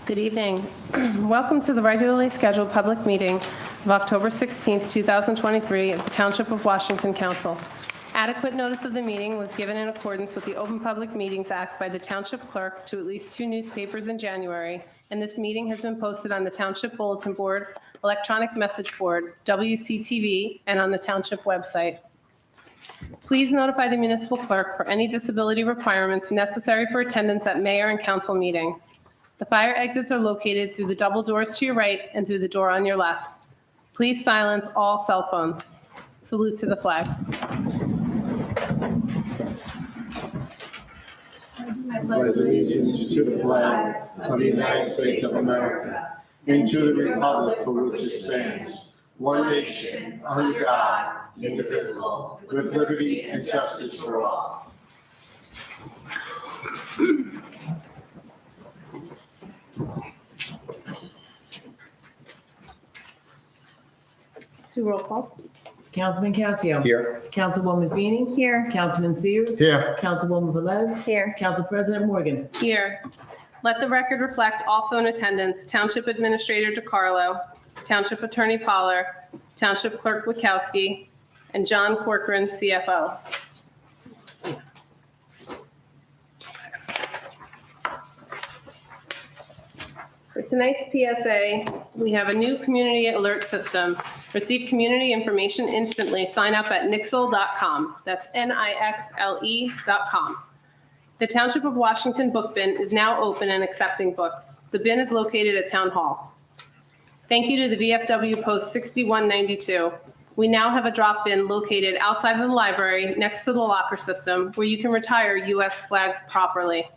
Good evening. Welcome to the regularly scheduled public meeting of October 16th, 2023 of the Township of Washington Council. Adequate notice of the meeting was given in accordance with the Open Public Meetings Act by the Township Clerk to at least 2 newspapers in January, and this meeting has been posted on the Township Bulletin Board, Electronic Message Board, WCTV, and on the Township website. Please notify the municipal clerk for any disability requirements necessary for attendance at mayor and council meetings. The fire exits are located through the double doors to your right and through the door on your left. Please silence all cell phones. Salute to the flag. I pledge allegiance to the flag of the United States of America and to the republic for which it stands, one nation, under God, indivisible, with liberty and justice for all. Sue, roll call. Councilman Casio. Here. Councilwoman Feeney. Here. Councilman Sears. Here. Councilwoman Velez. Here. Council President Morgan. Here. Let the record reflect also in attendance Township Administrator DeCarlo, Township Attorney Poller, Township Clerk Wachowski, and John Corcoran, CFO. For tonight's PSA, we have a new community alert system. Receive community information instantly. Sign up at nixle.com. That's NIXLE.com. The Township of Washington book bin is now open and accepting books. The bin is located at Town Hall. Thank you to the VFW Post 6192. We now have a drop bin located outside of the library next to the locker system where you can retire U.S. flags properly.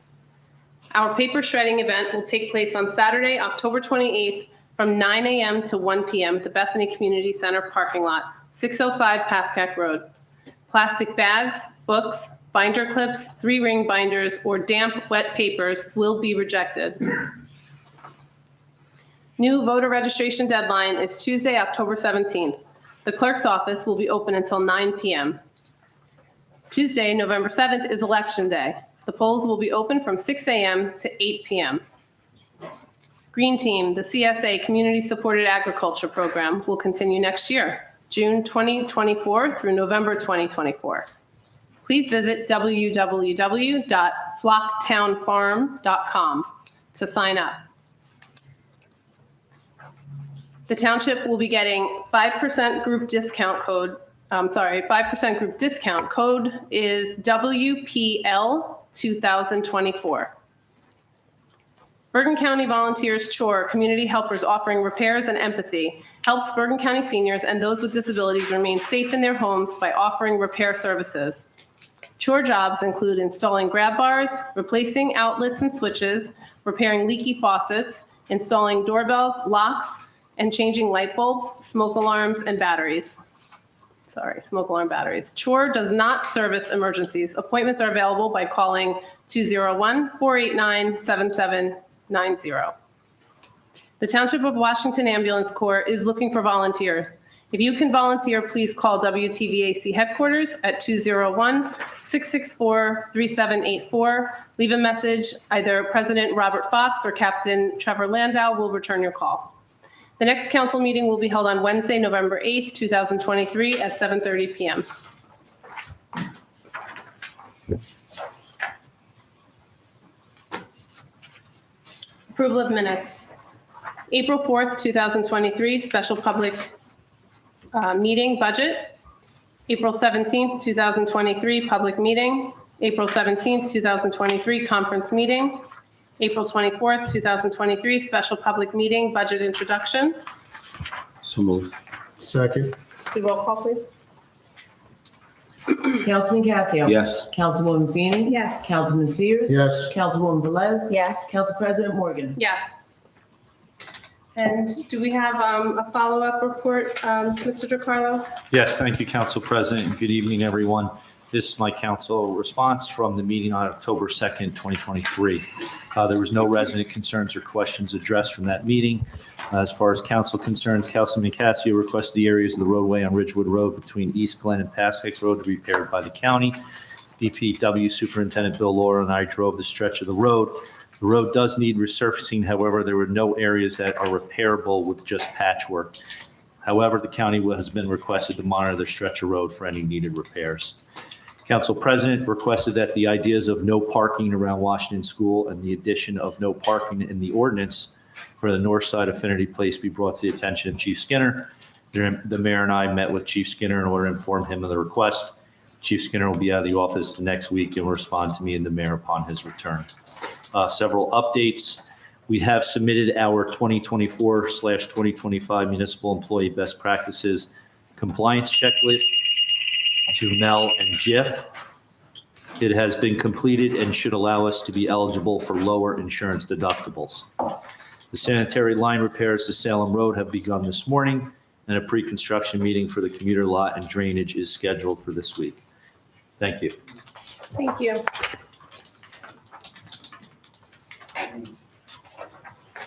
Our paper shredding event will take place on Saturday, October 28th from 9 a.m. to 1 p.m. at the Bethany Community Center parking lot, 605 Pascack Road. Plastic bags, books, binder clips, 3-ring binders, or damp, wet papers will be rejected. New voter registration deadline is Tuesday, October 17th. The clerk's office will be open until 9 p.m. Tuesday, November 7th is Election Day. The polls will be open from 6 a.m. to 8 p.m. Green Team, the CSA Community Supported Agriculture Program, will continue next year, June 2024 through November 2024. Please visit www.flocktownfarm.com to sign up. The township will be getting 5% group discount code. 5% group discount code is WPL 2024. Bergen County Volunteers Chore Community Helpers offering repairs and empathy helps Bergen County seniors and those with disabilities remain safe in their homes by offering repair services. Chore jobs include installing grab bars, replacing outlets and switches, repairing leaky faucets, installing doorbells, locks, and changing light bulbs, smoke alarms, and batteries. Smoke alarm batteries. Chore does not service emergencies. Appointments are available by calling 201-489-7790. The Township of Washington Ambulance Corps is looking for volunteers. If you can volunteer, please call WTVAC headquarters at 201-664-3784. Leave a message. Either President Robert Fox or Captain Trevor Landau will return your call. The next council meeting will be held on Wednesday, November 8th, 2023 at 7:30 p.m. Approval of minutes. April 4th, 2023, special public meeting budget. April 17th, 2023, public meeting. April 17th, 2023, conference meeting. April 24th, 2023, special public meeting, budget introduction. So moved. Second. Do roll call, please. Councilman Casio. Yes. Councilwoman Feeney. Yes. Councilman Sears. Yes. Councilwoman Velez. Yes. Council President Morgan. Yes. And do we have a follow-up report, Mr. DeCarlo? Yes, thank you, Council President, and good evening, everyone. This is my council response from the meeting on October 2nd, 2023. There was no resident concerns or questions addressed from that meeting. As far as council concerns, Councilman Casio requested the areas of the roadway on Ridgewood Road between East Glen and Pascack Road to be repaired by the county. DPW Superintendent Bill Laura and I drove the stretch of the road The road does need resurfacing. However, there were no areas that are repairable with just patchwork. However, the county has been requested to monitor the stretch of road for any needed repairs. Council President requested that the ideas of no parking around Washington School and the addition of no parking in the ordinance for the north side Affinity Place be brought to the attention of Chief Skinner. The mayor and I met with Chief Skinner in order to inform him of the request. Chief Skinner will be out of the office next week and will respond to me and the mayor upon his return. Several updates. We have submitted our 2024/2025 municipal employee best practices compliance checklist to Mel and Jiff. It has been completed and should allow us to be eligible for lower insurance deductibles. The sanitary line repairs to Salem Road have begun this morning, and a pre-construction meeting for the commuter lot and drainage is scheduled for this week. Thank you. Thank you.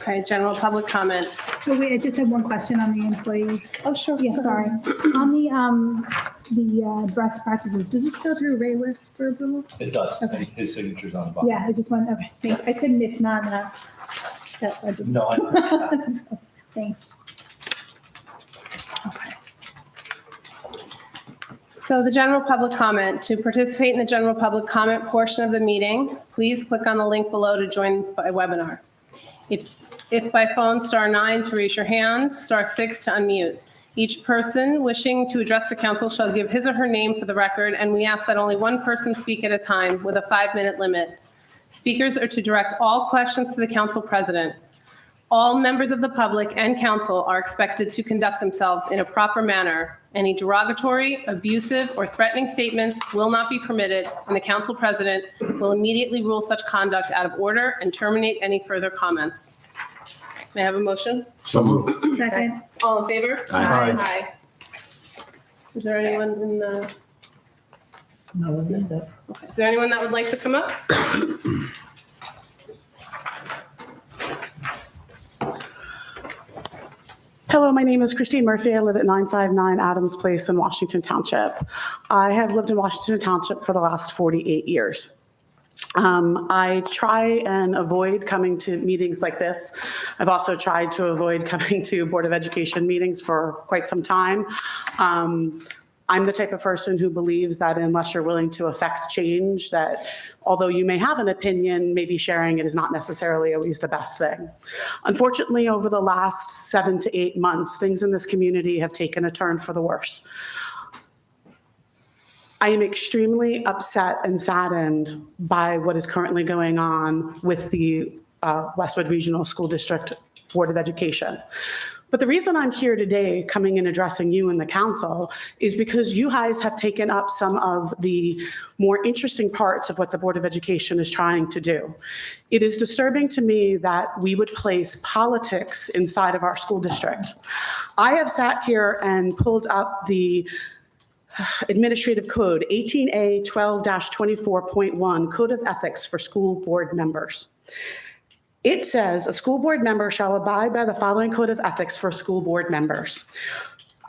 Okay, general public comment. Oh, wait, I just have one question on the employee. Oh, sure. Yeah, sorry. On the best practices, does this go through Ray List for approval? It does. Okay. His signature's on the bottom. Yeah, I just want, okay, thanks. I couldn't, it's not, that budget. No, I So, thanks. Okay. So the general public comment. To participate in the general public comment portion of the meeting, please click on the link below to join by webinar. If by phone, *9 to raise your hand, *6 to unmute. Each person wishing to address the council shall give his or her name for the record, and we ask that only one person speak at a time with a 5-minute limit. Speakers are to direct all questions to the council president. All members of the public and council are expected to conduct themselves in a proper manner. Any derogatory, abusive, or threatening statements will not be permitted, and the council president will immediately rule such conduct out of order and terminate any further comments. May I have a motion? So moved. Second. All in favor? Aye. Aye. Is there anyone in the, No, Linda. okay, is there anyone that would like to come up? Hello, my name is Christine Murphy. I live at 959 Adams Place in Washington Township. I have lived in Washington Township for the last 48 years. I try and avoid coming to meetings like this. I've also tried to avoid coming to Board of Education meetings for quite some time. I'm the type of person who believes that unless you're willing to affect change, that although you may have an opinion, maybe sharing it is not necessarily always the best thing. Unfortunately, over the last 7 to 8 months, things in this community have taken a turn for the worse. I am extremely upset and saddened by what is currently going on with the Westwood Regional School District Board of Education. But the reason I'm here today, coming and addressing you and the council, is because you guys have taken up some of the more interesting parts of what the Board of Education is trying to do. It is disturbing to me that we would place politics inside of our school district. I have sat here and pulled up the Administrative Code 18A 12-24.1 Code of Ethics for School Board Members. It says a school board member shall abide by the following code of ethics for school board members.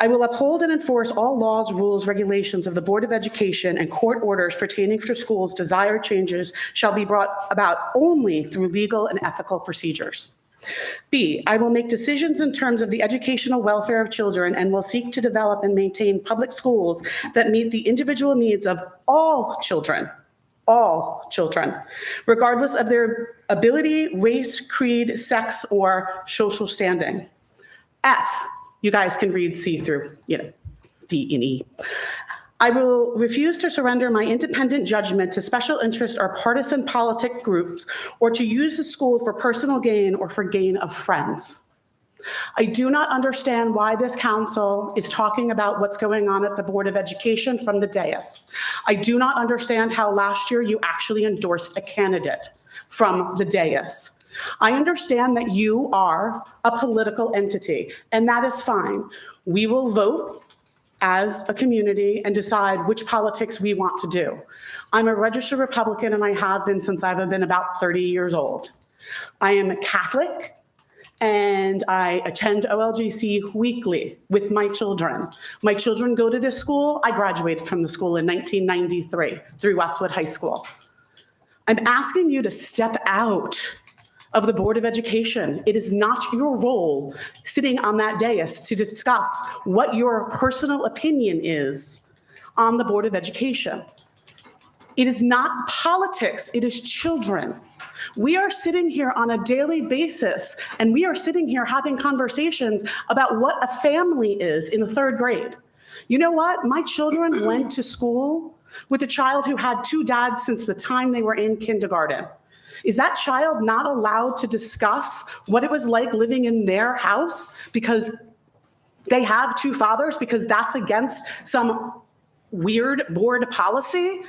I will uphold and enforce all laws, rules, regulations of the Board of Education, and court orders pertaining to schools. Desired changes shall be brought about only through legal and ethical procedures. B, I will make decisions in terms of the educational welfare of children and will seek to develop and maintain public schools that meet the individual needs of all children, regardless of their ability, race, creed, sex, or social standing. F, you guys can read C through, D and E. I will refuse to surrender my independent judgment to special interest or partisan politic groups or to use the school for personal gain or for gain of friends. I do not understand why this council is talking about what's going on at the Board of Education from the dais. I do not understand how last year you actually endorsed a candidate from the dais. I understand that you are a political entity, and that is fine. We will vote as a community and decide which politics we want to do. I'm a registered Republican, and I have been since I've been about 30 years old. I am a Catholic, and I attend OLGC weekly with my children. My children go to this school. I graduated from the school in 1993 through Westwood High School. I'm asking you to step out of the Board of Education. It is not your role sitting on that dais to discuss what your personal opinion is on the Board of Education. It is not politics, it is children. We are sitting here on a daily basis, and we are sitting here having conversations about what a family is in the 3rd grade. You know what? My children went to school with a child who had 2 dads since the time they were in kindergarten. Is that child not allowed to discuss what it was like living in their house because they have 2 fathers, because that's against some weird board policy?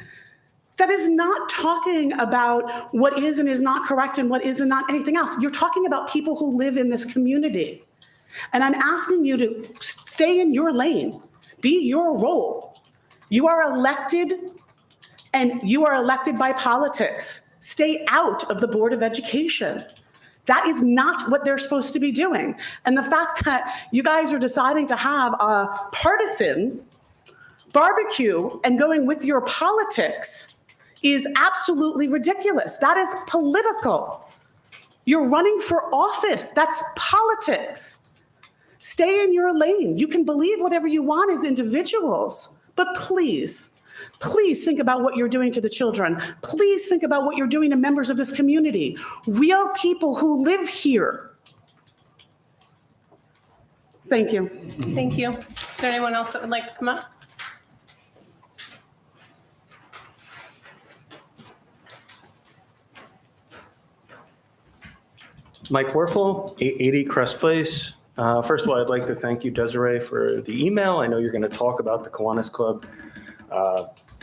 That is not talking about what is and is not correct and what is and not anything else. You're talking about people who live in this community. And I'm asking you to stay in your lane, be your role. You are elected, and you are elected by politics. Stay out of the Board of Education. That is not what they're supposed to be doing. And the fact that you guys are deciding to have a partisan barbecue and going with your politics is absolutely ridiculous. That is political. You're running for office. That's politics. Stay in your lane. You can believe whatever you want as individuals, but please, please think about what you're doing to the children. Please think about what you're doing to members of this community, real people who live here. Thank you. Thank you. Is there anyone else that would like to come up? Mike Werfel, 880 Crest Place. First of all, I'd like to thank you, Desiree, for the email. I know you're going to talk about the Kiwanis Club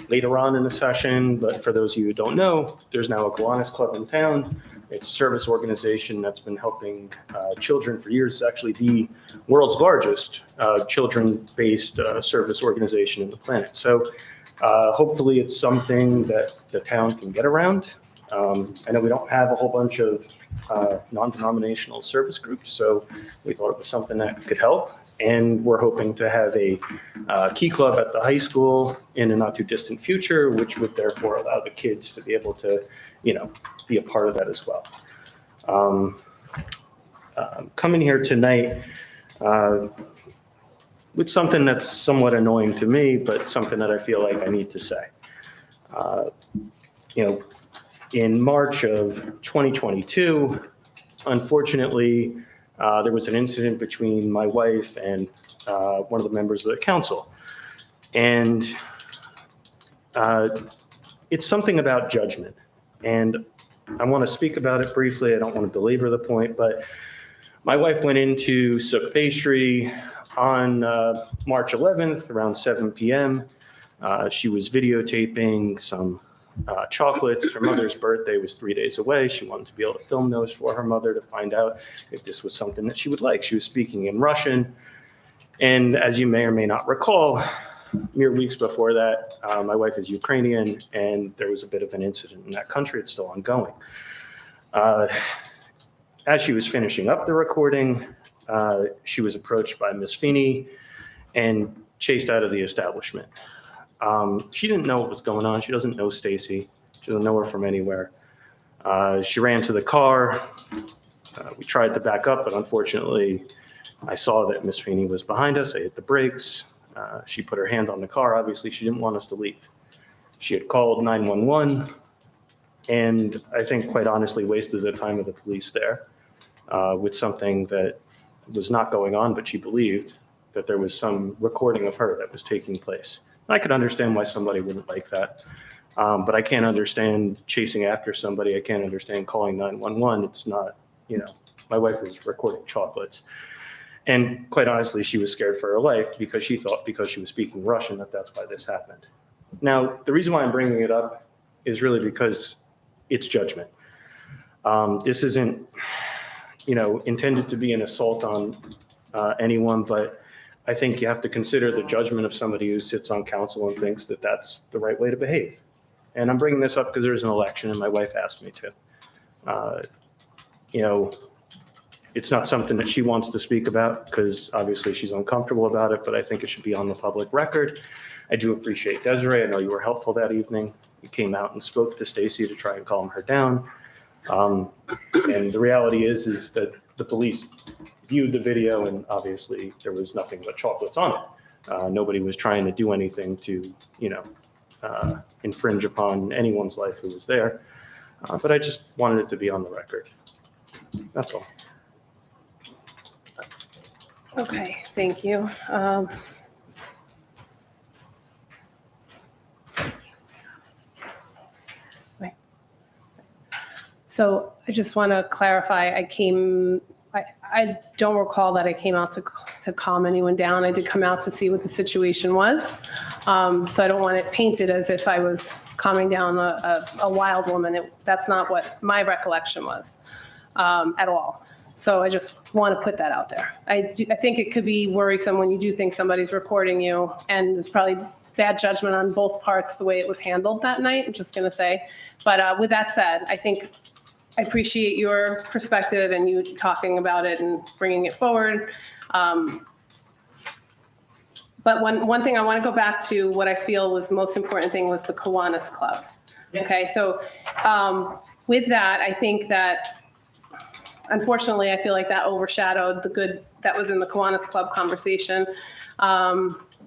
later on in the session, but for those of you who don't know, there's now a Kiwanis Club in town. It's a service organization that's been helping children for years. It's actually the world's largest children-based service organization in the planet. So hopefully it's something that the town can get around. I know we don't have a whole bunch of non-denominational service groups, so we thought it was something that could help. And we're hoping to have a key club at the high school in a not too distant future, which would therefore allow the kids to be able to, be a part of that as well. Coming here tonight with something that's somewhat annoying to me, but something that I feel like I need to say. In March of 2022, unfortunately, there was an incident between my wife and one of the members of the council. And it's something about judgment. And I want to speak about it briefly. I don't want to belabor the point, but my wife went into Sook Pastry on March 11th around 7 p.m. She was videotaping some chocolates. Her mother's birthday was 3 days away. She wanted to be able to film those for her mother to find out if this was something that she would like. She was speaking in Russian. And as you may or may not recall, mere weeks before that, my wife is Ukrainian, and there was a bit of an incident in that country. It's still ongoing. As she was finishing up the recording, she was approached by Ms. Feeney and chased out of the establishment. She didn't know what was going on. She doesn't know Stacy. She doesn't know her from anywhere. She ran to the car. We tried to back up, but unfortunately, I saw that Ms. Feeney was behind us. I hit the brakes. She put her hand on the car. Obviously, she didn't want us to leave. She had called 911, and I think, quite honestly, wasted the time of the police there with something that was not going on, but she believed that there was some recording of her that was taking place. I could understand why somebody wouldn't like that, but I can't understand chasing after somebody. I can't understand calling 911. It's not, my wife was recording chocolates. And quite honestly, she was scared for her life because she thought because she was speaking Russian that that's why this happened. Now, the reason why I'm bringing it up is really because it's judgment. This isn't, intended to be an assault on anyone, but I think you have to consider the judgment of somebody who sits on council and thinks that that's the right way to behave. And I'm bringing this up because there's an election and my wife asked me to. It's not something that she wants to speak about because obviously she's uncomfortable about it, but I think it should be on the public record. I do appreciate Desiree. I know you were helpful that evening. You came out and spoke to Stacy to try and calm her down. And the reality is that the police viewed the video, and obviously there was nothing but chocolates on it. Nobody was trying to do anything to, infringe upon anyone's life who was there. But I just wanted it to be on the record. That's all. Okay, thank you. Right. So I just want to clarify, I don't recall that I came out to calm anyone down. I did come out to see what the situation was. So I don't want it painted as if I was calming down a wild woman. That's not what my recollection was at all. So I just want to put that out there. I think it could be worrisome when you do think somebody's recording you, and there's probably bad judgment on both parts the way it was handled that night, I'm just going to say. But with that said, I appreciate your perspective and you talking about it and bringing it forward. But one thing I want to go back to, what I feel was the most important thing, was the Kiwanis Club. Yeah. Okay, so with that, I think that, unfortunately, I feel like that overshadowed the good that was in the Kiwanis Club conversation.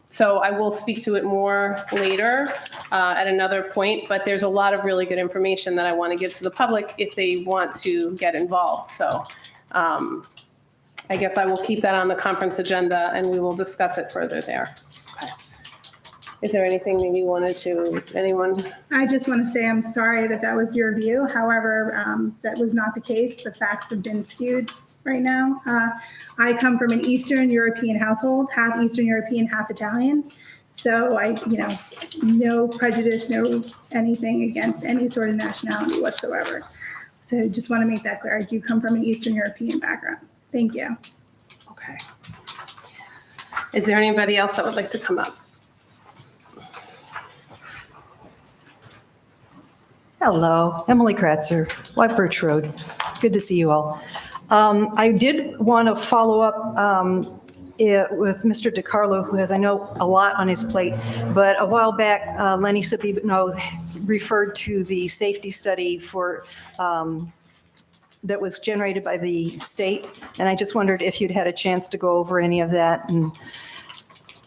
So I will speak to it more later at another point, but there's a lot of really good information that I want to give to the public if they want to get involved. So I guess I will keep that on the conference agenda and we will discuss it further there. Okay. Is there anything that you wanted to, anyone? I just want to say I'm sorry that was your view. However, that was not the case. The facts have been skewed right now. I come from an Eastern European household, half Eastern European, half Italian. So no prejudice, no anything against any sort of nationality whatsoever. So just want to make that clear. I do come from an Eastern European background. Thank you. Okay. Is there anybody else that would like to come up? Hello, Emily Kratzer, White Birch Road. Good to see you all. I did want to follow up with Mr. DiCarlo, who has, I know, a lot on his plate, but a while back, Lenny Sabino referred to the safety study for that was generated by the state, and I just wondered if you'd had a chance to go over any of that and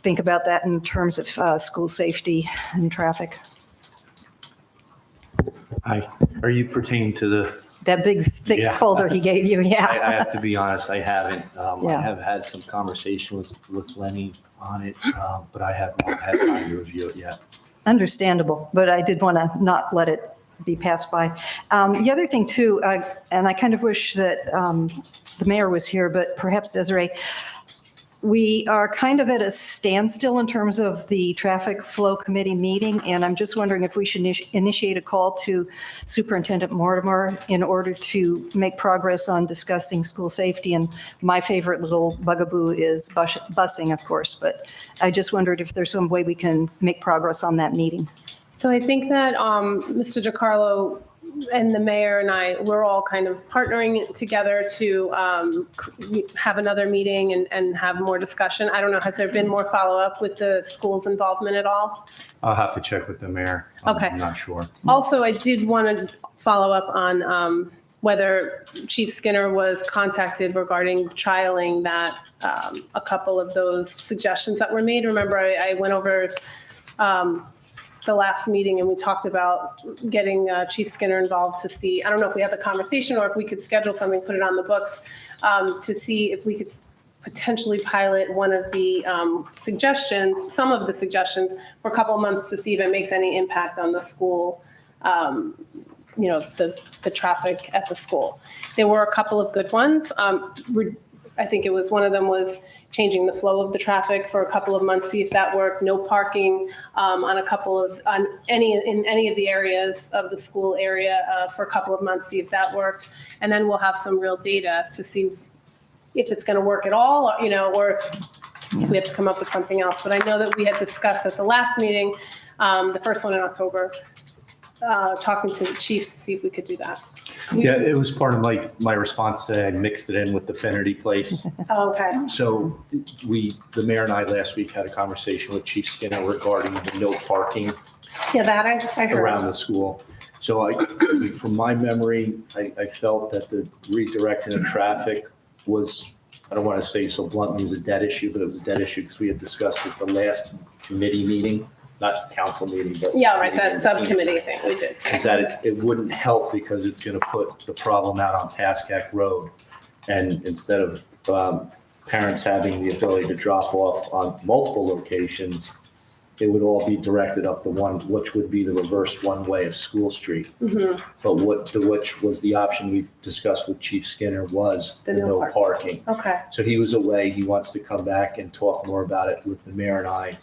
think about that in terms of school safety and traffic. Are you pertaining to That big, thick Yeah. folder he gave you, I yeah. have to be honest, I haven't. I Yeah. have had some conversation with Lenny on it, but I have not had time to review it yet. Understandable, but I did want to not let it be passed by. The other thing too, and I kind of wish that the mayor was here, but perhaps Desiree, we are kind of at a standstill in terms of the traffic flow committee meeting, and I'm just wondering if we should initiate a call to Superintendent Mortimer in order to make progress on discussing school safety. And my favorite little bugaboo is busing, of course, but I just wondered if there's some way we can make progress on that meeting. So I think that Mr. DiCarlo and the mayor and we're all kind of partnering together to have another meeting and have more discussion. I don't know, has there been more follow-up with the school's involvement at all? I'll have to check with the mayor. Okay. I'm not sure. Also, I did want to follow up on whether Chief Skinner was contacted regarding trialing that, a couple of those suggestions that were made. Remember, I went over the last meeting and we talked about getting Chief Skinner involved to see, I don't know if we had the conversation or if we could schedule something, put it on the books to see if we could potentially pilot one of the suggestions, some of the suggestions for a couple of months to see if it makes any impact on the school, the traffic at the school. There were a couple of good ones. I think it was one of them was changing the flow of the traffic for a couple of months, see if that worked. No parking in any of the areas of the school area for a couple of months, see if that worked. And then we'll have some real data to see if it's going to work at all, or if we have to come up with something else. But I know that we had discussed at the last meeting, the first one in October, talking to the chief to see if we could do that. Yeah, it was part of my response today. I mixed it in with the Finnerty place. Oh, okay. So the mayor and I last week had a conversation with Chief Skinner regarding the no parking Yeah, that I heard. around the school. So from my memory, I felt that the redirecting of traffic was, I don't want to say so bluntly, as a dead issue, but it was a dead issue because we had discussed it the last committee meeting, not council meeting, but. Yeah, right, that subcommittee thing we did. Is that it wouldn't help because it's going to put the problem out on Pascack Road. And instead of parents having the ability to drop off on multiple locations, it would all be directed up the one, which would be the reverse one-way of School Street. But which was the option we discussed with Chief Skinner was the no parking. Okay. So he was away. He wants to come back and talk more about it with the mayor and I.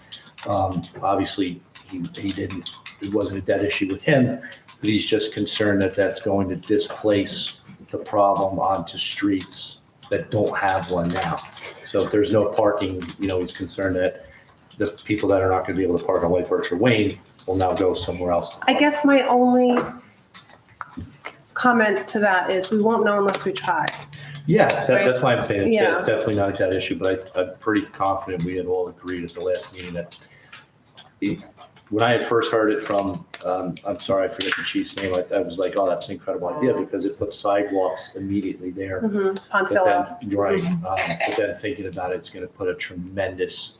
Obviously, he didn't, it wasn't a dead issue with him, but he's just concerned that that's going to displace the problem onto streets that don't have one now. So if there's no parking, he's concerned that the people that are not going to be able to park on White Birch or Wayne will now go somewhere else. I guess my only comment to that is we won't know unless we try. Yeah, that's why I'm saying Yeah. it's definitely not a dead issue, but I'm pretty confident we had all agreed at the last meeting that when I had first heard it from, I'm sorry, I forget the chief's name, I was like, oh, that's an incredible idea because it puts sidewalks immediately there. But Pontillo. then, you're right, but then thinking about it, it's going to put a tremendous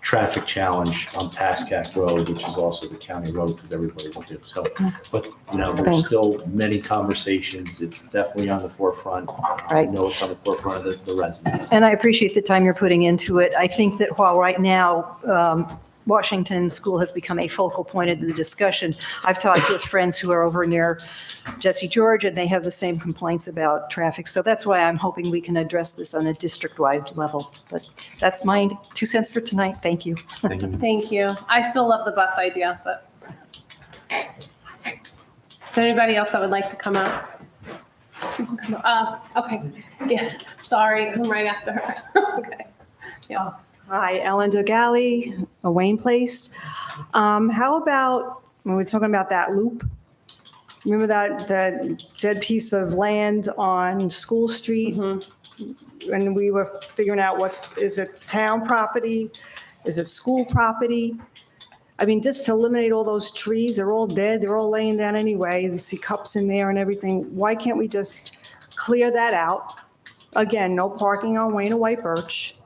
traffic challenge on Pascack Road, which is also the county road because everybody will do. So, but there's Thanks. still many conversations. It's definitely on the forefront. I Right. know it's on the forefront of the residents. And I appreciate the time you're putting into it. I think that while right now, Washington School has become a focal point of the discussion, I've talked with friends who are over near Jesse George, and they have the same complaints about traffic. So that's why I'm hoping we can address this on a district-wide level. But that's my 2 cents for tonight. Thank you. Thank you. Thank you. I still love the bus idea, but. Is there anybody else that would like to come up? Okay, yeah, sorry, come right after her. Okay, yeah. Hi, Ellen Dogali, Wayne Place. How about, when we're talking about that loop, remember that dead piece of land on School Street? And we were figuring out is it town property? Is it school property? I mean, just to eliminate all those trees, they're all dead, they're all laying down anyway. You see cups in there and everything. Why can't we just clear that out? Again, no parking on Wayne or White Birch.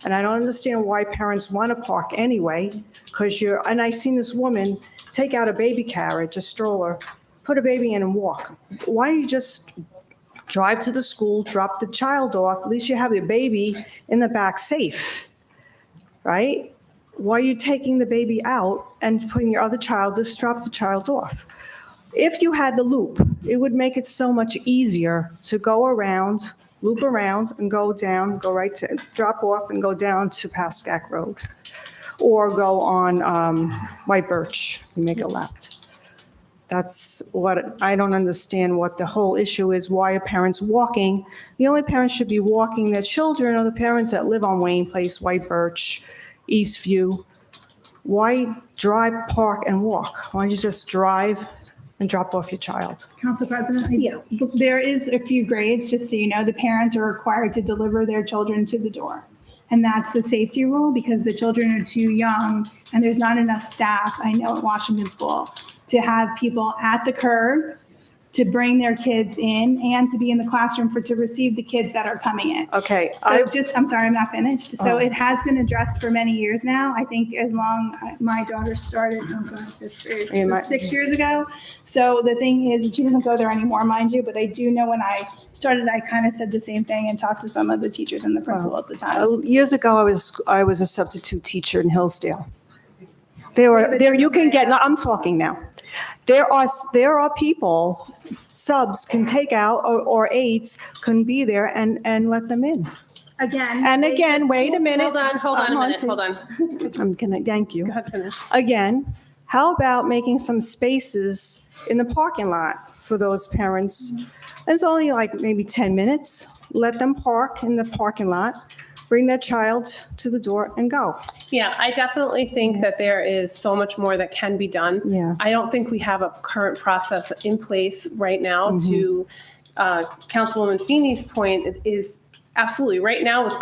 And I don't understand why parents want to park anyway, because and I seen this woman take out a baby carriage, a stroller, put a baby in and walk. Why don't you just drive to the school, drop the child off, at least you have the baby in the back safe, right? Why are you taking the baby out and putting your other child, just drop the child off? If you had the loop, it would make it so much easier to go around, loop around and go down, go right to, drop off and go down to Pascack Road. Or go on White Birch and make a left. That's what, I don't understand what the whole issue is. Why are parents walking? The only parents should be walking their children are the parents that live on Wayne Place, White Birch, Eastview. Why drive, park, and walk? Why don't you just drive and drop off your child? Council President, Yeah. there is a few grades, just so you know, the parents are required to deliver their children to the door. And that's the safety rule because the children are too young and there's not enough staff, I know at Washington School, to have people at the curb to bring their kids in and to be in the classroom to receive the kids that are coming in. Okay, So I'm sorry, I'm not finished. So Oh. it has been addressed for many years now. I think as long, my daughter started, Yeah, my- 6 years ago. So the thing is, she doesn't go there anymore, mind you, but I do know when I started, I kind of said the same thing and talked to some of the teachers and the principal at the time. Years ago, I was a substitute teacher in Hillsdale. You can get, no, I'm talking now. There are people, subs can take out, or aides can be there and let them in. Again. And again, wait a minute. Hold on a minute, hold on. I'm gonna, thank you. Go ahead, finish. Again, how about making some spaces in the parking lot for those parents? It's only like maybe 10 minutes. Let them park in the parking lot, bring their child to the door and go. Yeah, I definitely think that there is so much more that can be done. Yeah. I don't think we have a current process in place right now to Councilwoman Feeney's point is Absolutely. Right now, with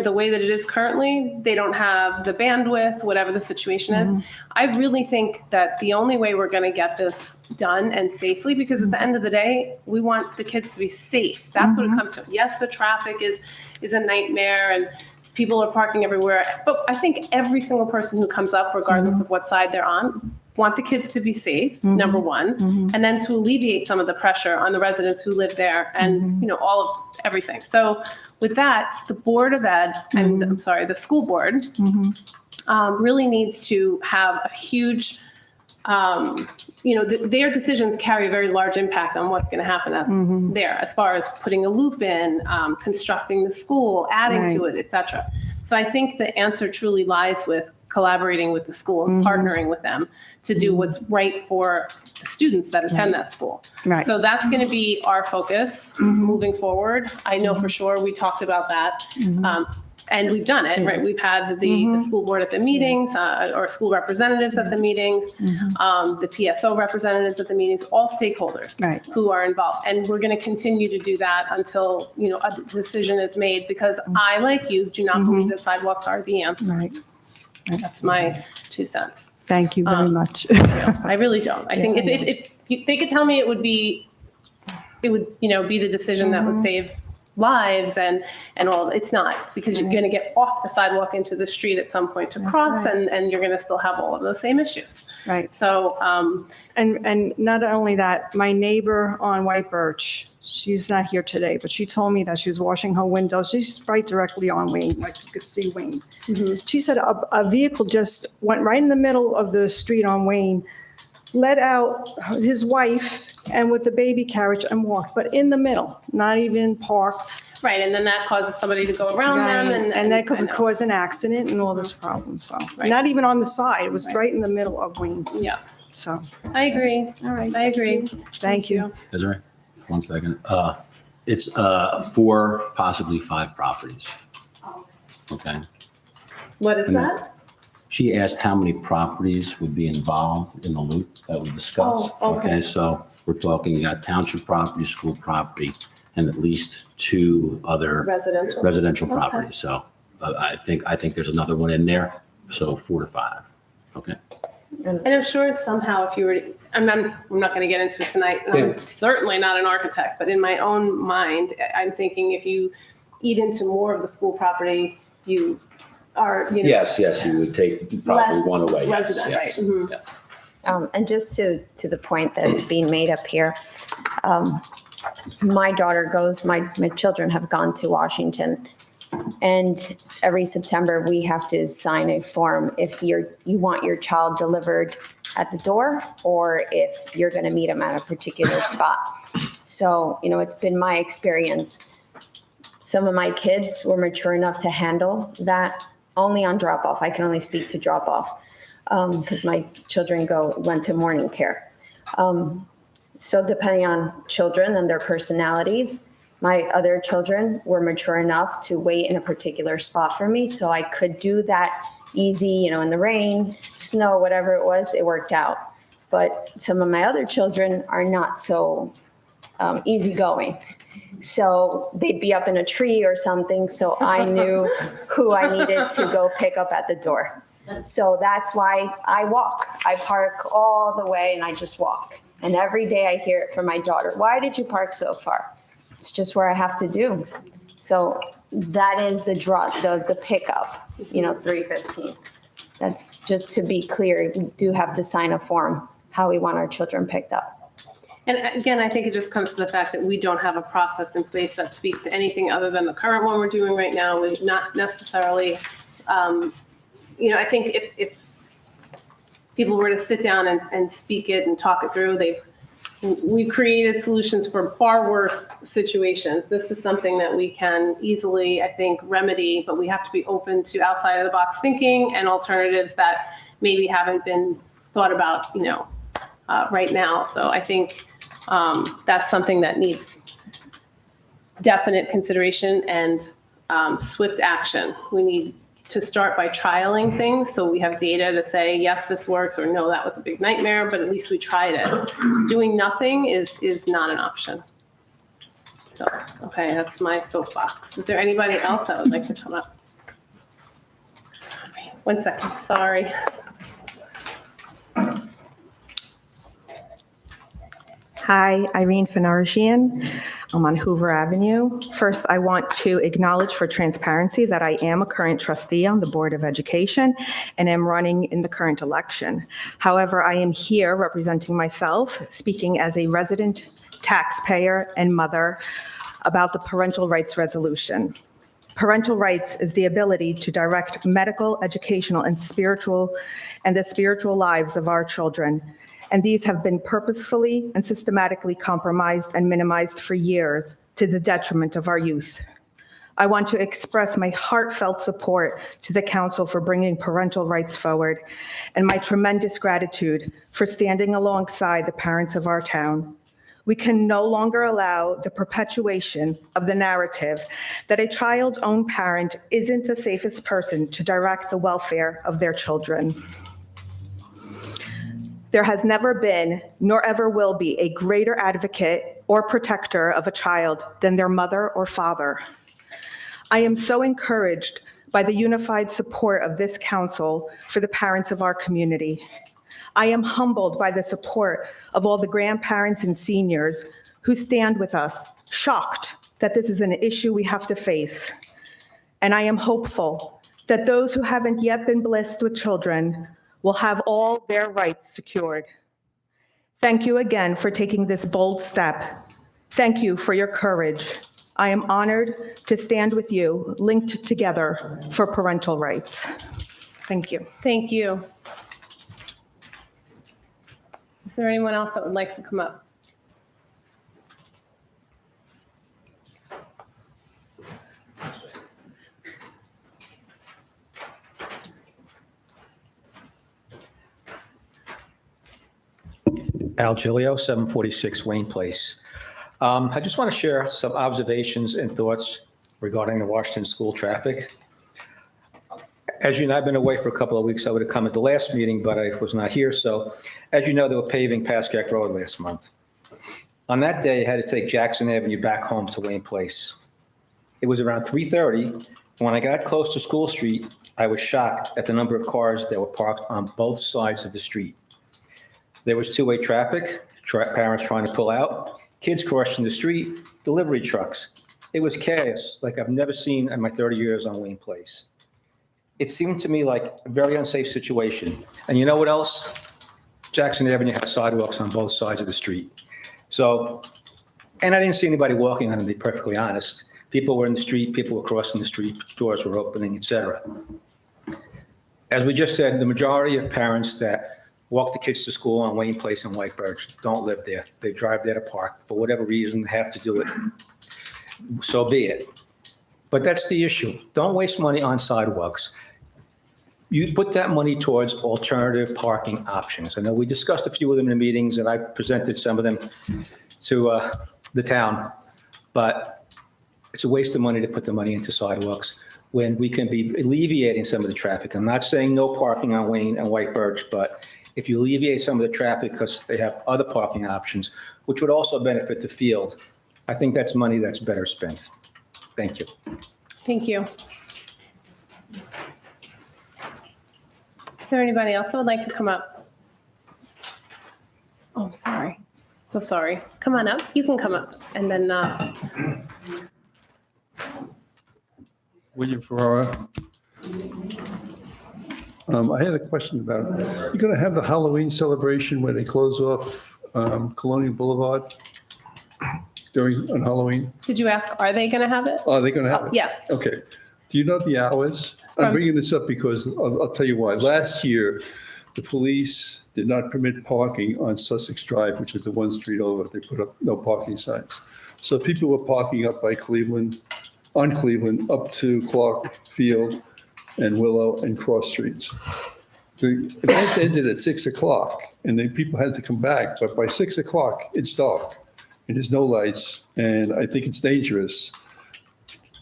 the way that it is currently, they don't have the bandwidth, whatever the situation is. I really think that the only way we're going to get this done and safely, because at the end of the day, we want the kids to be safe. That's what it comes to. Yes, the traffic is a nightmare and people are parking everywhere. But I think every single person who comes up, regardless of what side they're on, want the kids to be safe, number one, and then to alleviate some of the pressure on the residents who live there and, all of everything. So with that, the Board of Ed, and the school board really needs to have a huge, their decisions carry a very large impact on what's going to happen there, as far as putting a loop in, constructing the school, adding to it, et cetera. So I think the answer truly lies with collaborating with the school and partnering with them to do what's right for the students that attend that school. Right. So that's going to be our focus moving forward. I know for sure we talked about that. And we've done it, right? We've had the school board at the meetings, or school representatives at the meetings, the PSO representatives at the meetings, all stakeholders who are involved. And we're going to continue to do that until, a decision is made, because I, like you, do not believe that sidewalks are the answer. Right. That's my 2 cents. Thank you very much. I really don't. I think if they could tell me it would be the decision that would save lives and all, it's not, because you're going to get off the sidewalk into the street at some point to cross, and you're going to still have all of those same issues. Right. So, And not only that, my neighbor on White Birch, she's not here today, but she told me that she was washing her windows. She's right directly on Wayne, like you could see Wayne. She said a vehicle just went right in the middle of the street on Wayne, let out his wife and with the baby carriage and walked, but in the middle, not even parked. right, and then that causes somebody to go around them, And that I could know. cause an accident and all this problem, so. Right. Not even on the side, it was right in the middle of Wayne, Yeah, so. I agree. All right. I agree. Thank you. Desiree, 1 second. It's 4, possibly 5 properties. Okay. What is that? She asked how many properties would be involved in the loop that we discussed. Oh, okay. So we're talking, you got township property, school property, and at least 2 other Residential. properties. So I think there's another one in there. So 4 to 5. Okay. And I'm sure somehow if you were to, I'm not going to get into it tonight. And I'm certainly not an architect, but in my own mind, I'm thinking if you eat into more of the school property, you are, Yes, you would take probably less one away. Yes, resident, yes, right? Mhm. yes. And just to the point that's being made up here, my daughter goes, my children have gone to Washington, and every September we have to sign a form if you want your child delivered at the door, or if you're going to meet them at a particular spot. So, it's been my experience. Some of my kids were mature enough to handle that only on drop off. I can only speak to drop off. Because my children went to morning care. So depending on children and their personalities, my other children were mature enough to wait in a particular spot for me. So I could do that easy, in the rain, snow, whatever it was, it worked out. But some of my other children are not so easygoing. So they'd be up in a tree or something. So I knew who I needed to go pick up at the door. So that's why I walk. I park all the way and I just walk. And every day I hear it from my daughter. Why did you park so far? It's just where I have to do. So that is the pickup, 3:15. That's just to be clear. We do have to sign a form how we want our children picked up. And again, I think it just comes to the fact that we don't have a process in place that speaks to anything other than the current one we're doing right now. We're not necessarily, I think if people were to sit down and speak it and talk it through, we've created solutions for far worse situations. This is something that we can easily, I think, remedy, but we have to be open to outside of the box thinking and alternatives that maybe haven't been thought about, right now. So I think that's something that needs definite consideration and swift action. We need to start by trialing things so we have data to say, yes, this works, or no, that was a big nightmare, but at least we tried it. Doing nothing is not an option. So, okay, that's my soapbox. Is there anybody else that would like to come up? 1 second, sorry. Hi, Irene Fenarjian. I'm on Hoover Avenue. First, I want to acknowledge for transparency that I am a current trustee on the Board of Education and am running in the current election. However, I am here representing myself, speaking as a resident, taxpayer, and mother about the parental rights resolution. Parental rights is the ability to direct medical, educational, and the spiritual lives of our children. And these have been purposefully and systematically compromised and minimized for years to the detriment of our youth. I want to express my heartfelt support to the council for bringing parental rights forward and my tremendous gratitude for standing alongside the parents of our town. We can no longer allow the perpetuation of the narrative that a child's own parent isn't the safest person to direct the welfare of their children. There has never been, nor ever will be, a greater advocate or protector of a child than their mother or father. I am so encouraged by the unified support of this council for the parents of our community. I am humbled by the support of all the grandparents and seniors who stand with us, shocked that this is an issue we have to face. And I am hopeful that those who haven't yet been blessed with children will have all their rights secured. Thank you again for taking this bold step. Thank you for your courage. I am honored to stand with you, linked together for parental rights. Thank you. Thank you. Is there anyone else that would like to come up? Al Gilio, 746 Wayne Place. I just want to share some observations and thoughts regarding the Washington school traffic. As you know, I've been away for a couple of weeks. I would have come at the last meeting, but I was not here. So as you know, they were paving Pascack Road last month. On that day, I had to take Jackson Avenue back home to Wayne Place. It was around 3:30. When I got close to School Street, I was shocked at the number of cars that were parked on both sides of the street. There was two-way traffic, parents trying to pull out, kids crossing the street, delivery trucks. It was chaos like I've never seen in my 30 years on Wayne Place. It seemed to me like a very unsafe situation. And you know what else? Jackson Avenue has sidewalks on both sides of the street. So, and I didn't see anybody walking on it, to be perfectly honest. People were in the street, people were crossing the street, doors were opening, etc. As we just said, the majority of parents that walk the kids to school on Wayne Place and White Birch don't live there. They drive there to park. For whatever reason, have to do it. So be it. But that's the issue. Don't waste money on sidewalks. You put that money towards alternative parking options. I know we discussed a few of them in the meetings, and I presented some of them to the town. But it's a waste of money to put the money into sidewalks when we can be alleviating some of the traffic. I'm not saying no parking on Wayne and White Birch, but if you alleviate some of the traffic because they have other parking options, which would also benefit the field, I think that's money that's better spent. Thank you. Thank you. Is there anybody else that would like to come up? Oh, I'm sorry. So sorry. Come on up. You can come up. And then William Ferrara. I had a question about, you're going to have the Halloween celebration where they close off Colonial Boulevard on Halloween? did you ask, are they going to have it? Are they going to have it? Yes. Okay. Do you know the hours? I'm bringing this up because I'll tell you why. Last year, the police did not permit parking on Sussex Drive, which is the one street over. They put up no parking signs. So people were parking up by Cleveland, on Cleveland, up to Clark Field and Willow and Cross Streets. The event ended at 6 o'clock and then people had to come back, but by 6 o'clock, it's dark and there's no lights. And I think it's dangerous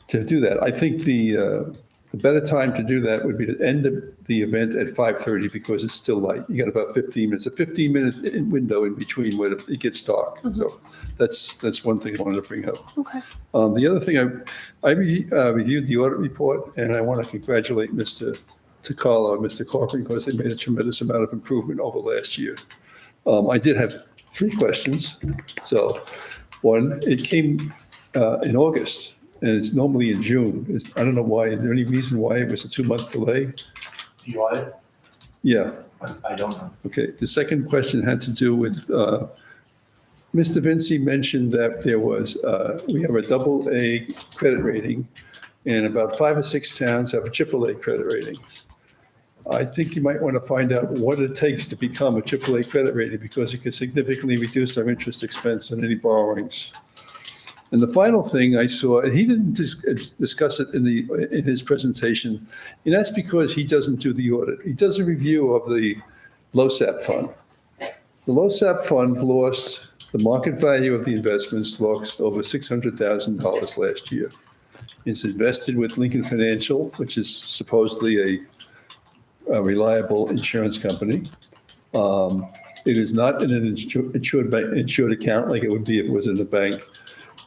to do that. I think the the better time to do that would be to end the event at 5:30 because it's still light. You got about 15 minutes, a 15-minute window in between where it gets dark. So that's one thing I wanted to bring up. Okay. The other thing, I reviewed the audit report, and I want to congratulate Mr. Takala and Mr. Corcoran because they made a tremendous amount of improvement over last year. I did have 3 questions. So, one, it came in August, and it's normally in June. I don't know why. Is there any reason why it was a 2-month delay? The audit? Yeah. I don't know. Okay. The second question had to do with Mr. Vinci mentioned that there was we have a AA credit rating, and about 5 or 6 towns have AAA credit ratings. I think you might want to find out what it takes to become a AAA credit rating because it could significantly reduce our interest expense on any borrowings. And the final thing I saw, and he didn't discuss it in his presentation, and that's because he doesn't do the audit. He does a review of the LoSAP fund. The LoSAP fund lost, the market value of the investments lost over $600,000 last year. It's invested with Lincoln Financial, which is supposedly a reliable insurance company. It is not in an insured account like it would be if it was in the bank.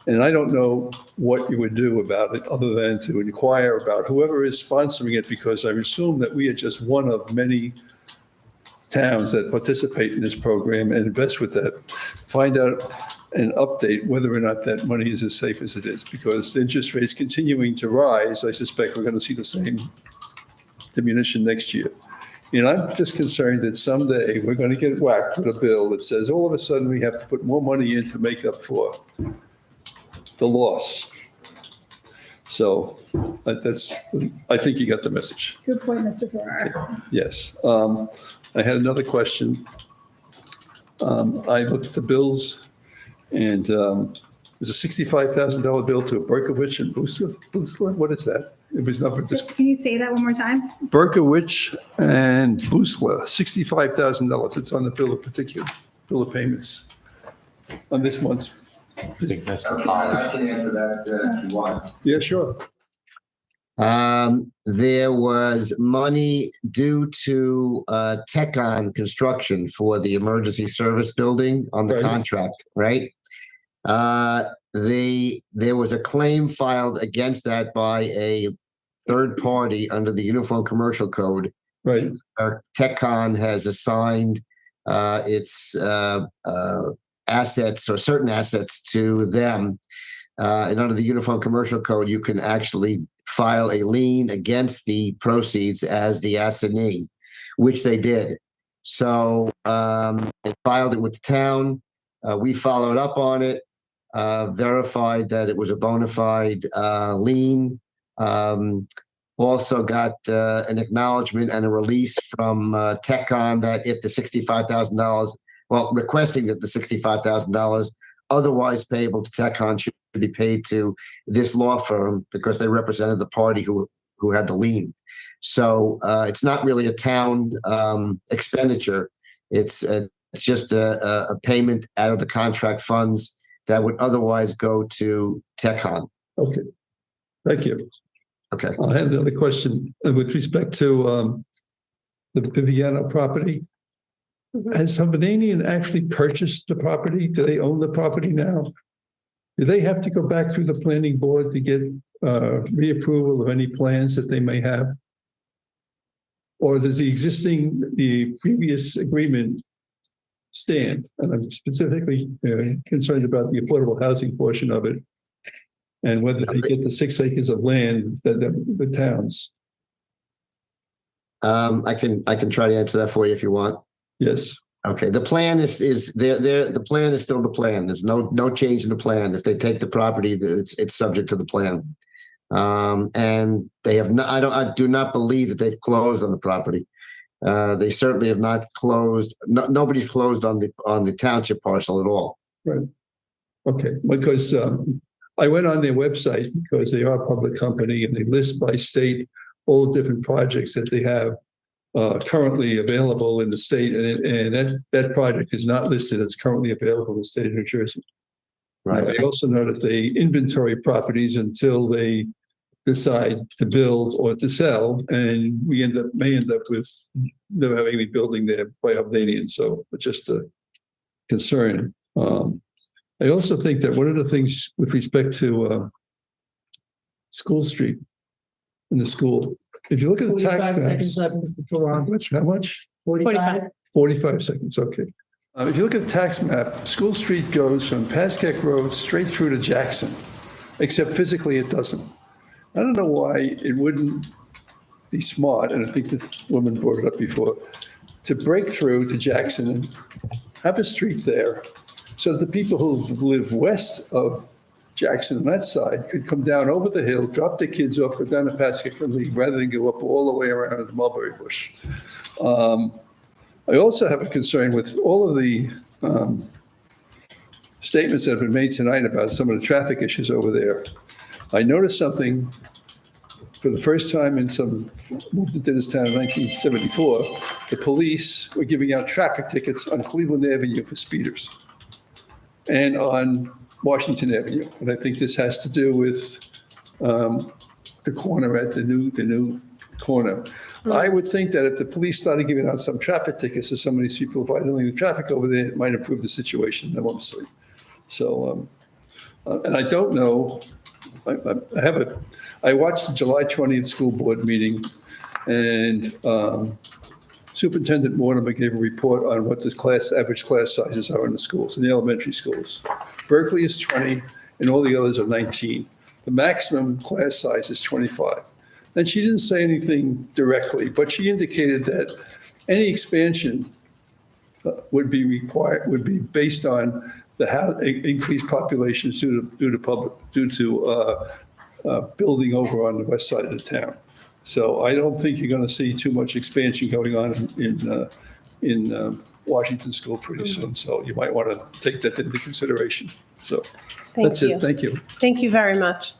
And I don't know what you would do about it other than to inquire about whoever is sponsoring it, because I assume that we are just one of many towns that participate in this program and invest with that. Find out and update whether or not that money is as safe as it is, because the interest rates continuing to rise, I suspect we're going to see the same diminution next year. And I'm just concerned that someday we're going to get whacked with a bill that says all of a sudden we have to put more money in to make up for the loss. So I think you got the message. Good point, Mr. Farrar. Yes. I had another question. I looked at the bills, and there's a $65,000 bill to Berkowitz and Boosler. What is that? It was not Can you say that one more time? Berkowitz and Boosler, $65,000. It's on the bill of payments on this month's. I think that's for I college. can answer that if you want. Yeah, sure. There was money due to Tech-On construction for the emergency service building on the Right. contract, right? There was a claim filed against that by a third party under the Uniform Commercial Code. Right. Tech-On has assigned its assets or certain assets to them. And under the Uniform Commercial Code, you can actually file a lien against the proceeds as the assignee, which they did. So they filed it with the town. We followed up on it, verified that it was a bona fide lien. Also got an acknowledgement and a release from Tech-On that if the $65,000, requesting that the $65,000 otherwise payable to Tech-On should be paid to this law firm because they represented the party who had the lien. So it's not really a town expenditure. It's just a payment out of the contract funds that would otherwise go to Tech-On. Okay. Thank you. Okay. I had another question with respect to the Viviana property. Has Hovnanian actually purchased the property? Do they own the property now? Do they have to go back through the planning board to get reapproval of any plans that they may have? Or does the previous agreement stand? And I'm specifically concerned about the affordable housing portion of it and whether they get the 6 acres of land that the towns. I can try to answer that for you if you want. Yes. Okay. The plan is there. The plan is still the plan. There's no change in the plan. If they take the property, it's subject to the plan. And they have not. I do not believe that they've closed on the property. They certainly have not closed. Nobody's closed on the township parcel at all. Right. Okay. Because I went on their website because they are a public company and they list by state all different projects that they have currently available in the state, and that project is not listed as currently available in the state of New Jersey. Right. I also know that they inventory properties until they decide to build or to sell, and we may end up with never having any building there by Hovnanian. So it's just a concern. I also think that one of the things with respect to School Street in the school, if you look at the tax 45 maps, seconds left, Mr. Perron. how much? 45? 45 seconds, okay. If you look at the tax map, School Street goes from Pascack Road straight through to Jackson, except physically it doesn't. I don't know why it wouldn't be smart, and I think this woman brought it up before, to break through to Jackson and have a street there so that the people who live west of Jackson on that side could come down over the hill, drop their kids off, go down to Pascack and leave, rather than go up all the way around to Mulberry Bush. I also have a concern with all of the statements that have been made tonight about some of the traffic issues over there. I noticed something for the first time in moved into this town in 1974, the police were giving out traffic tickets on Cleveland Avenue for speeders and on Washington Avenue. And I think this has to do with the corner at the new corner. I would think that if the police started giving out some traffic tickets to some of these people violating the traffic over there, it might improve the situation enormously. So, and I don't know, I watched the July 20th school board meeting, and Superintendent Mortimer gave a report on what the average class sizes are in the schools, in the elementary schools. Berkeley is 20, and all the others are 19. The maximum class size is 25. And she didn't say anything directly, but she indicated that any expansion would be based on the increased populations due to building over on the west side of the town. So I don't think you're going to see too much expansion going on in Washington School pretty soon. So you might want to take that into consideration. So that's it. Thank you. Thank you very much.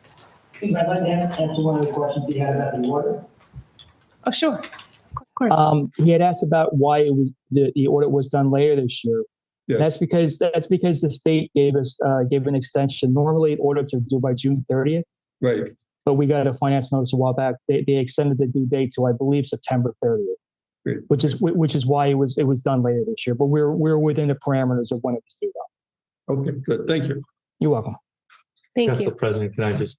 I'd like to answer one of the questions he had about the water. Oh, sure. Of course. He had asked about why it was the audit was done later this year. Yes. That's because the state gave an extension. Normally, audits are due by June 30th. Right. But we got a finance notice a while back. They extended the due date to, I believe, September 30th. Great. Which is why it was done later this year. But we're within the parameters of when it was due. Okay. Good. Thank you. You're welcome. Thank Council you. President, can I just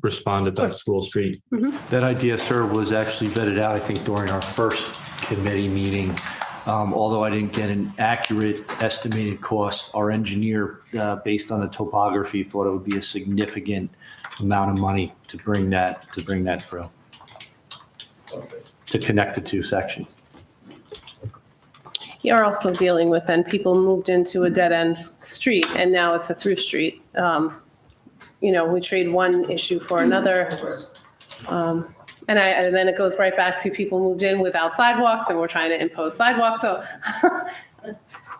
respond about School Street? That idea, sir, was actually vetted out, I think, during our first committee meeting. Although I didn't get an accurate estimated cost, our engineer, based on the topography, thought it would be a significant amount of money to bring that through, to connect the two sections. You're also dealing with then people moved into a dead end street and now it's a through street. We trade one issue for another. And then it goes right back to people moved in without sidewalks and we're trying to impose sidewalks. So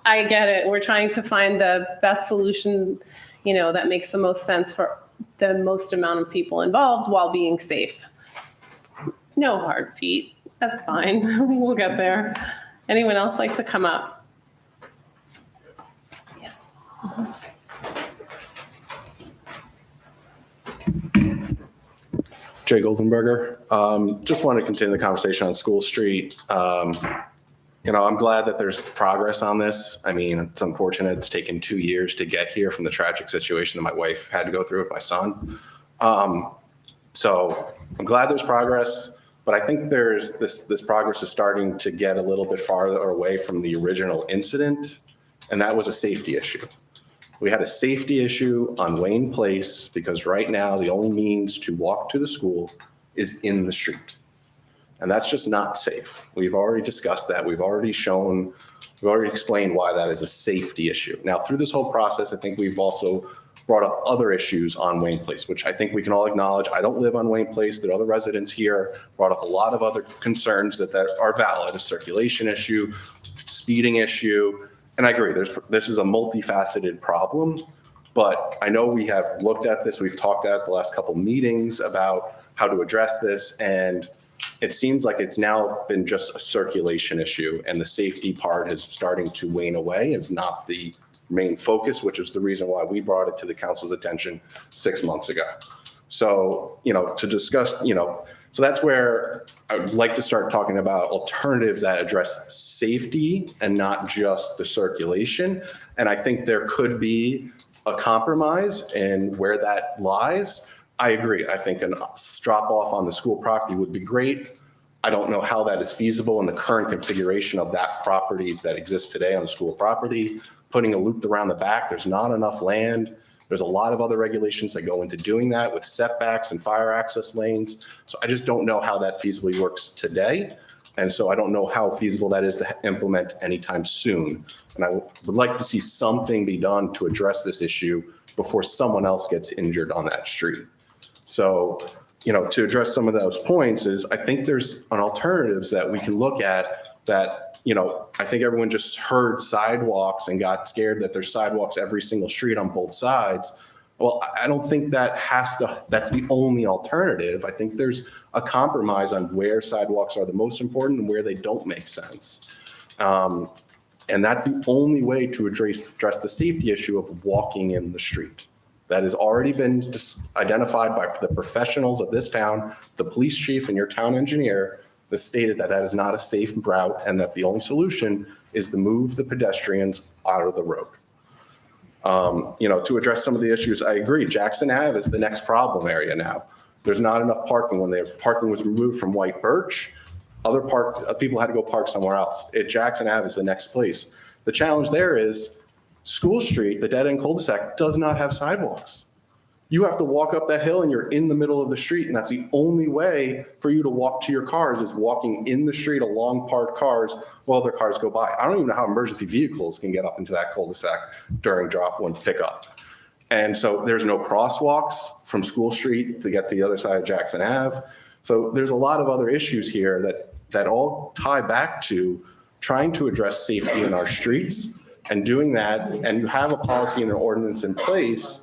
I get it. We're trying to find the best solution, that makes the most sense for the most amount of people involved while being safe. No hard feet. That's fine. We'll get there. Anyone else like to come up? Yes. Jay Goldenberger. Just want to continue the conversation on School Street. I'm glad that there's progress on this. I mean, it's unfortunate it's taken 2 years to get here from the tragic situation that my wife had to go through with my son. So I'm glad there's progress, but I think there's this progress is starting to get a little bit farther away from the original incident, and that was a safety issue. We had a safety issue on Wayne Place because right now the only means to walk to the school is in the street. And that's just not safe. We've already discussed that. We've already explained why that is a safety issue. Now, through this whole process, I think we've also brought up other issues on Wayne Place, which I think we can all acknowledge. I don't live on Wayne Place. There are other residents here, brought up a lot of other concerns that are valid, a circulation issue, speeding issue. And I agree, this is a multifaceted problem, but I know we have looked at this. We've talked at the last couple meetings about how to address this, and it seems like it's now been just a circulation issue, and the safety part is starting to wane away. It's not the main focus, which is the reason why we brought it to the council's attention 6 months ago. So, to discuss, so that's where I would like to start talking about alternatives that address safety and not just the circulation. And I think there could be a compromise in where that lies. I agree. I think a drop off on the school property would be great. I don't know how that is feasible in the current configuration of that property that exists today on the school property. Putting a loop around the back, there's not enough land. There's a lot of other regulations that go into doing that with setbacks and fire access lanes. So I just don't know how that feasibly works today. And so I don't know how feasible that is to implement anytime soon. And I would like to see something be done to address this issue before someone else gets injured on that street. So, to address some of those points is I think there's an alternatives that we can look at that, I think everyone just heard sidewalks and got scared that there's sidewalks every single street on both sides. Well, I don't think that's the only alternative. I think there's a compromise on where sidewalks are the most important and where they don't make sense. And that's the only way to address the safety issue of walking in the street. That has already been identified by the professionals of this town, the police chief and your town engineer, that stated that is not a safe route and that the only solution is to move the pedestrians out of the road. To address some of the issues, I agree. Jackson Ave is the next problem area now. There's not enough parking. When the parking was removed from White Birch, people had to go park somewhere else. Jackson Ave is the next place. The challenge there is School Street, the dead-end cul-de-sac, does not have sidewalks. You have to walk up that hill and you're in the middle of the street, and that's the only way for you to walk to your cars is walking in the street along parked cars while other cars go by. I don't even know how emergency vehicles can get up into that cul-de-sac during drop one pickup. And so there's no crosswalks from School Street to get to the other side of Jackson Ave. So there's a lot of other issues here that all tie back to trying to address safety in our streets and doing that. And you have a policy and an ordinance in place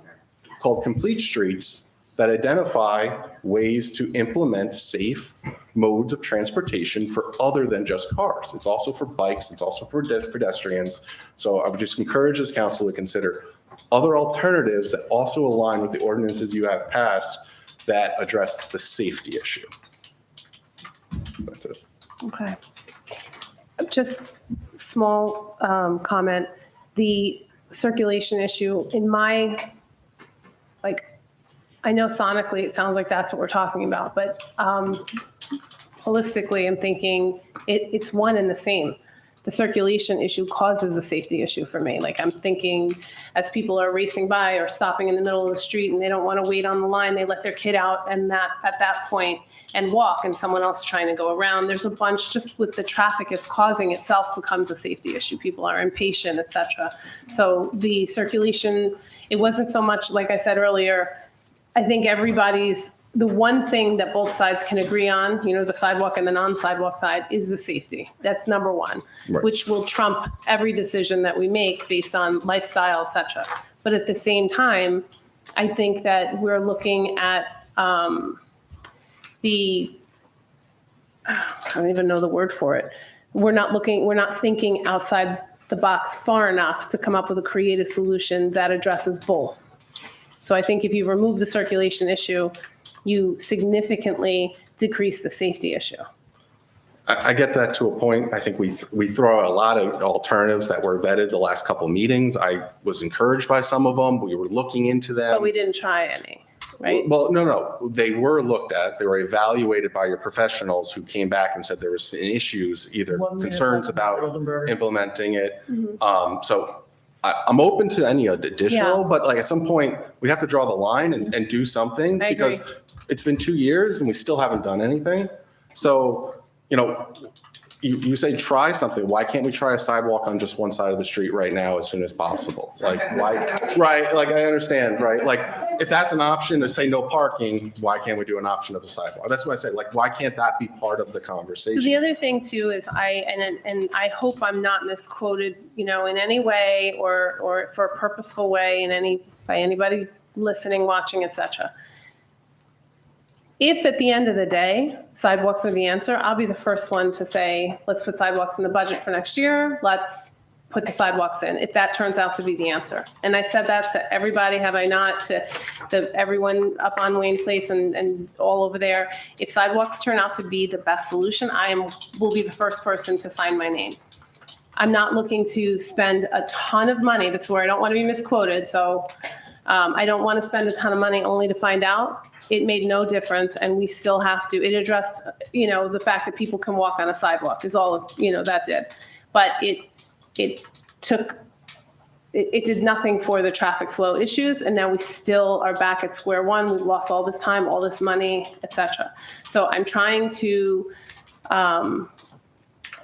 called Complete Streets that identify ways to implement safe modes of transportation for other than just cars. It's also for bikes, it's also for pedestrians. So I would just encourage this council to consider other alternatives that also align with the ordinances you have passed that address the safety issue. That's it. Okay. Just small comment. The circulation issue in my, I know sonically it sounds like that's what we're talking about, but holistically I'm thinking it's one and the same. The circulation issue causes a safety issue for me. I'm thinking as people are racing by or stopping in the middle of the street and they don't want to wait on the line, they let their kid out and at that point and walk, and someone else trying to go around. There's a bunch just with the traffic it's causing itself becomes a safety issue. People are impatient, etc. So the circulation, it wasn't so much, like I said earlier, I think the one thing that both sides can agree on, the sidewalk and the non-sidewalk side, is the safety. That's number one, right, which will trump every decision that we make based on lifestyle, et cetera. But at the same time, I think that we're looking at I don't even know the word for it. We're not thinking outside the box far enough to come up with a creative solution that addresses both. So I think if you remove the circulation issue, you significantly decrease the safety issue. I get that to a point. I think we throw out a lot of alternatives that were vetted the last couple of meetings. I was encouraged by some of them. We were looking into them. But we didn't try any, right? Well, no. They were looked at. They were evaluated by your professionals who came back and said there was issues, either concerns about implementing it. Mm-hmm. So I'm open to any additional, but at some point we have to draw the line and do something, because it's been 2 years and we still haven't done anything. So, you say try something. Why can't we try a sidewalk on just one side of the street right now as soon as possible? Why? Right. I understand. Right. If that's an option to say no parking, why can't we do an option of a sidewalk? That's what I say. Why can't that be part of the conversation? So the other thing too is and I hope I'm not misquoted, in any way or for a purposeful way by anybody listening, watching, etc. If at the end of the day, sidewalks are the answer, I'll be the first one to say, let's put sidewalks in the budget for next year. Let's put the sidewalks in, if that turns out to be the answer. And I've said that to everybody, have I not, to everyone up on Wayne Place and all over there. If sidewalks turn out to be the best solution, will be the first person to sign my name. I'm not looking to spend a ton of money. This is where I don't want to be misquoted. So I don't want to spend a ton of money only to find out it made no difference, and we still have to. It addressed, the fact that people can walk on a sidewalk is all, that did. But it did nothing for the traffic flow issues, and now we still are back at square one. We've lost all this time, all this money, etc. So I'm trying to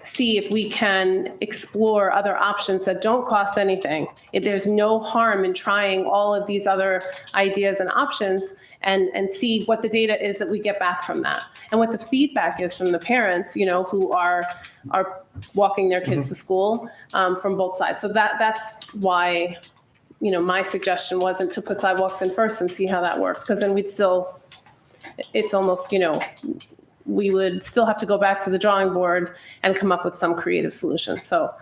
see if we can explore other options that don't cost anything. There's no harm in trying all of these other ideas and options and see what the data is that we get back from that, and what the feedback is from the parents, who are walking their kids to school from both sides. So that's why, my suggestion wasn't to put sidewalks in first and see how that works, because then it's almost, we would still have to go back to the drawing board and come up with some creative solution. So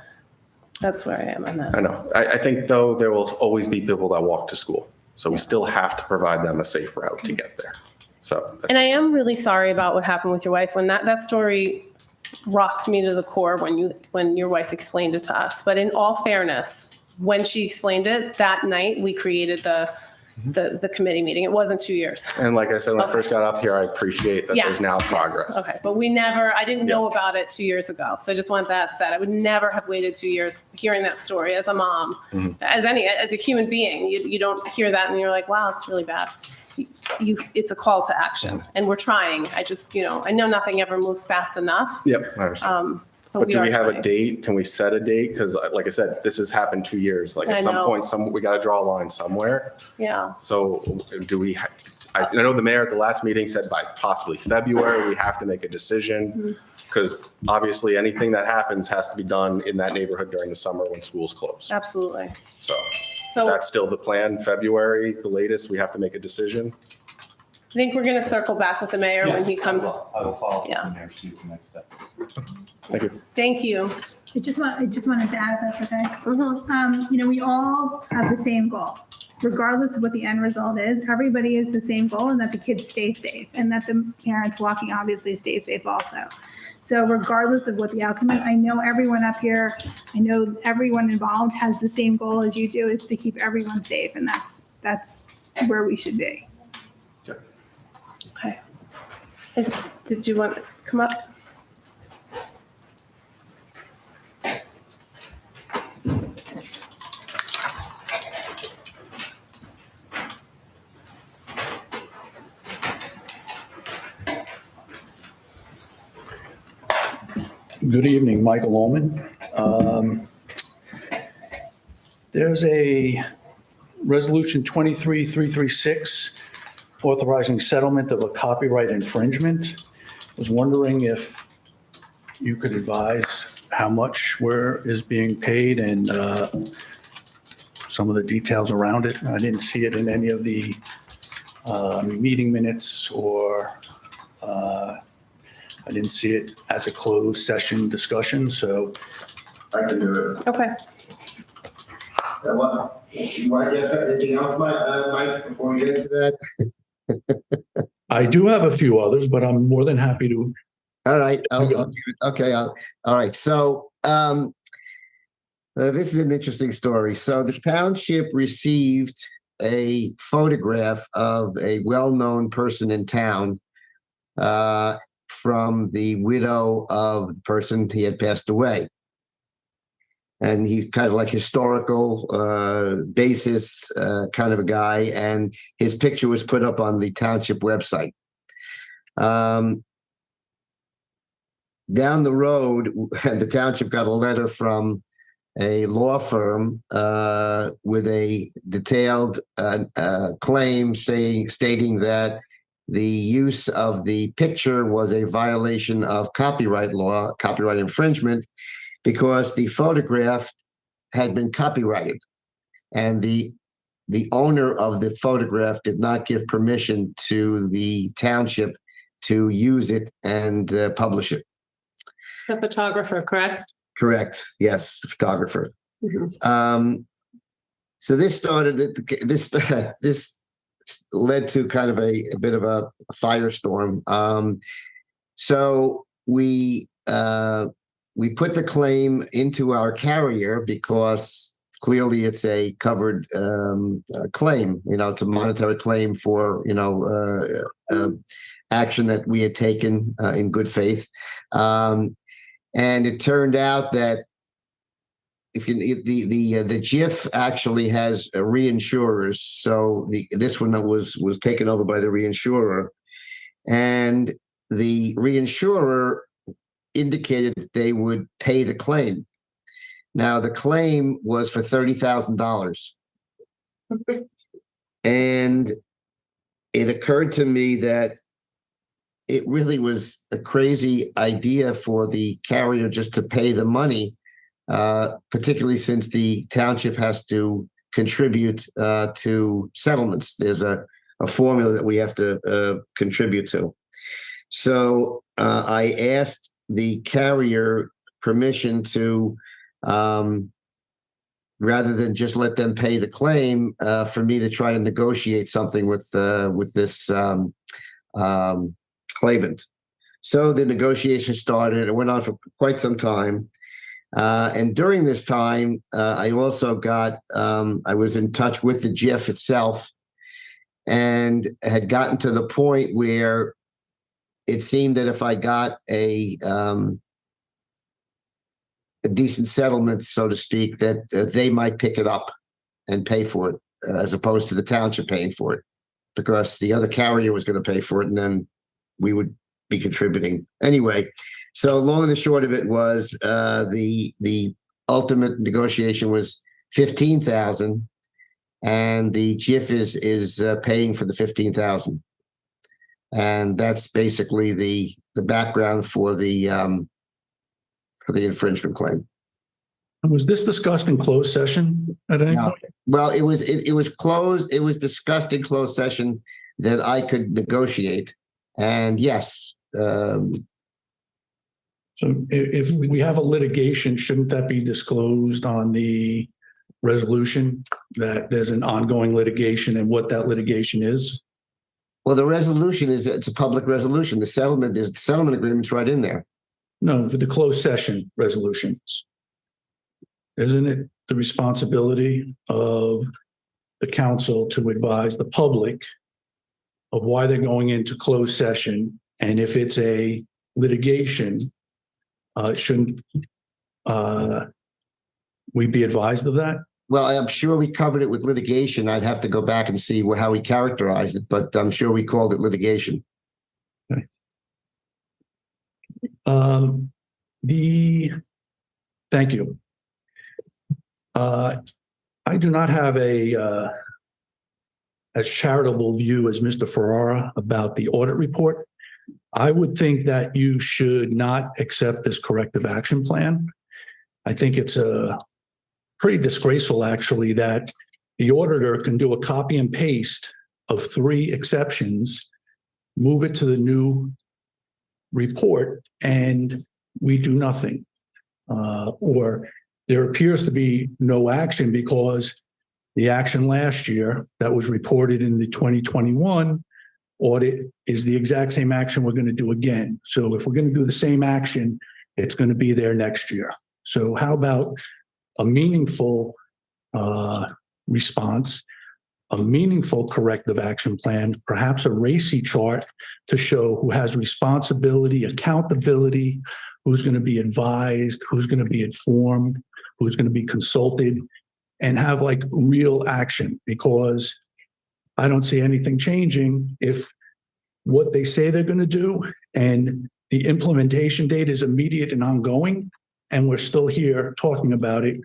that's where I am on that. I know. I think, though, there will always be people that walk to school. So we still have to provide them a safe route to get there. So. And I am really sorry about what happened with your wife. When that story rocked me to the core when your wife explained it to us. But in all fairness, when she explained it, that night we created the committee meeting. It wasn't 2 years. And like I said, when I first got up here, I appreciate that there's now progress. Okay, but I didn't know about it 2 years ago. So I just want that said. I would never have waited 2 years hearing that story as a mom, as a human being. You don't hear that and you're like, wow, it's really bad. It's a call to action, and we're trying. I just, I know nothing ever moves fast enough. Yep, I understand. But do we have a date? Can we set a date? Because like I said, this has happened 2 years. Like at some point, we got to draw a line somewhere. Yeah. So do we, I know the mayor at the last meeting said by possibly February, we have to make a decision, because obviously anything that happens has to be done in that neighborhood during the summer when schools close. Absolutely. So is that still the plan? February, the latest, we have to make a decision? I think we're going to circle back with the mayor when he comes. I will follow up with the mayor to see what the next step is. Thank you. Thank you. I just wanted to add, if that's okay. We all have the same goal, regardless of what the end result is. Everybody is the same goal, and that the kids stay safe, and that the parents walking obviously stay safe also. So regardless of what the outcome is, I know everyone up here, I know everyone involved has the same goal as you do, is to keep everyone safe, and that's where we should be. Okay. Did you want to come up? Good evening, Michael Ullman. There's a resolution 23336 authorizing settlement of a copyright infringement. I was wondering if you could advise how much is being paid and some of the details around it. I didn't see it in any of the meeting minutes, or I didn't see it as a closed session discussion, so. I can do it. Okay. You want to get anything else, Mike, before we get into that? I do have a few others, but I'm more than happy to. All right. Okay. All right. So this is an interesting story. So the township received a photograph of a well-known person in town from the widow of the person he had passed away. And he kind of like historical basis kind of a guy. And his picture was put up on the township website. Down the road, the township got a letter from a law firm with a detailed claim stating that the use of the picture was a violation of copyright law, copyright infringement, because the photograph had been copyrighted, and the owner of the photograph did not give permission to the township to use it and publish it. The photographer, correct? Correct. Yes, the photographer. So this started, this led to kind of a bit of a firestorm. So we put the claim into our carrier because clearly it's a covered claim, it's a monetary claim for, action that we had taken in good faith. And it turned out that the GIF actually has reinsurers. So this one was taken over by the reinsurer, and the reinsurer indicated that they would pay the claim. Now the claim was for $30,000, and it occurred to me that it really was a crazy idea for the carrier just to pay the money, particularly since the township has to contribute to settlements. There's a formula that we have to contribute to. So I asked the carrier permission to, rather than just let them pay the claim, for me to try to negotiate something with this claimant. So the negotiation started. It went on for quite some time. And during this time, I also got, I was in touch with the GIF itself, and had gotten to the point where it seemed that if I got a decent settlement, so to speak, that they might pick it up and pay for it, as opposed to the township paying for it, because the other carrier was going to pay for it, and then we would be contributing. Anyway, so long and the short of it was, the ultimate negotiation was $15,000, and the GIF is paying for the $15,000, and that's basically the background for the infringement claim. Was this discussed in closed session at any point? Well, it was closed. It was discussed in closed session that I could negotiate, and yes. So if we have a litigation, shouldn't that be disclosed on the resolution, that there's an ongoing litigation and what that litigation is? Well, the resolution it's a public resolution. The settlement agreement's right in there. No, for the closed session resolutions. Isn't it the responsibility of the council to advise the public of why they're going into closed session? And if it's a litigation, shouldn't we be advised of that? Well, I'm sure we covered it with litigation. I'd have to go back and see how we characterized it, but I'm sure we called it litigation. Okay. Thank you. I do not have as charitable view as Mr. Ferrara about the audit report. I would think that you should not accept this corrective action plan. I think it's pretty disgraceful, actually, that the auditor can do a copy and paste of 3 exceptions, move it to the new report, and we do nothing. Or there appears to be no action because the action last year that was reported in the 2021 audit is the exact same action we're going to do again. So if we're going to do the same action, it's going to be there next year. So how about a meaningful response, a meaningful corrective action plan, perhaps a RACI chart to show who has responsibility, accountability, who's going to be advised, who's going to be informed, who's going to be consulted, and have like real action, because I don't see anything changing if what they say they're going to do and the implementation date is immediate and ongoing, and we're still here talking about it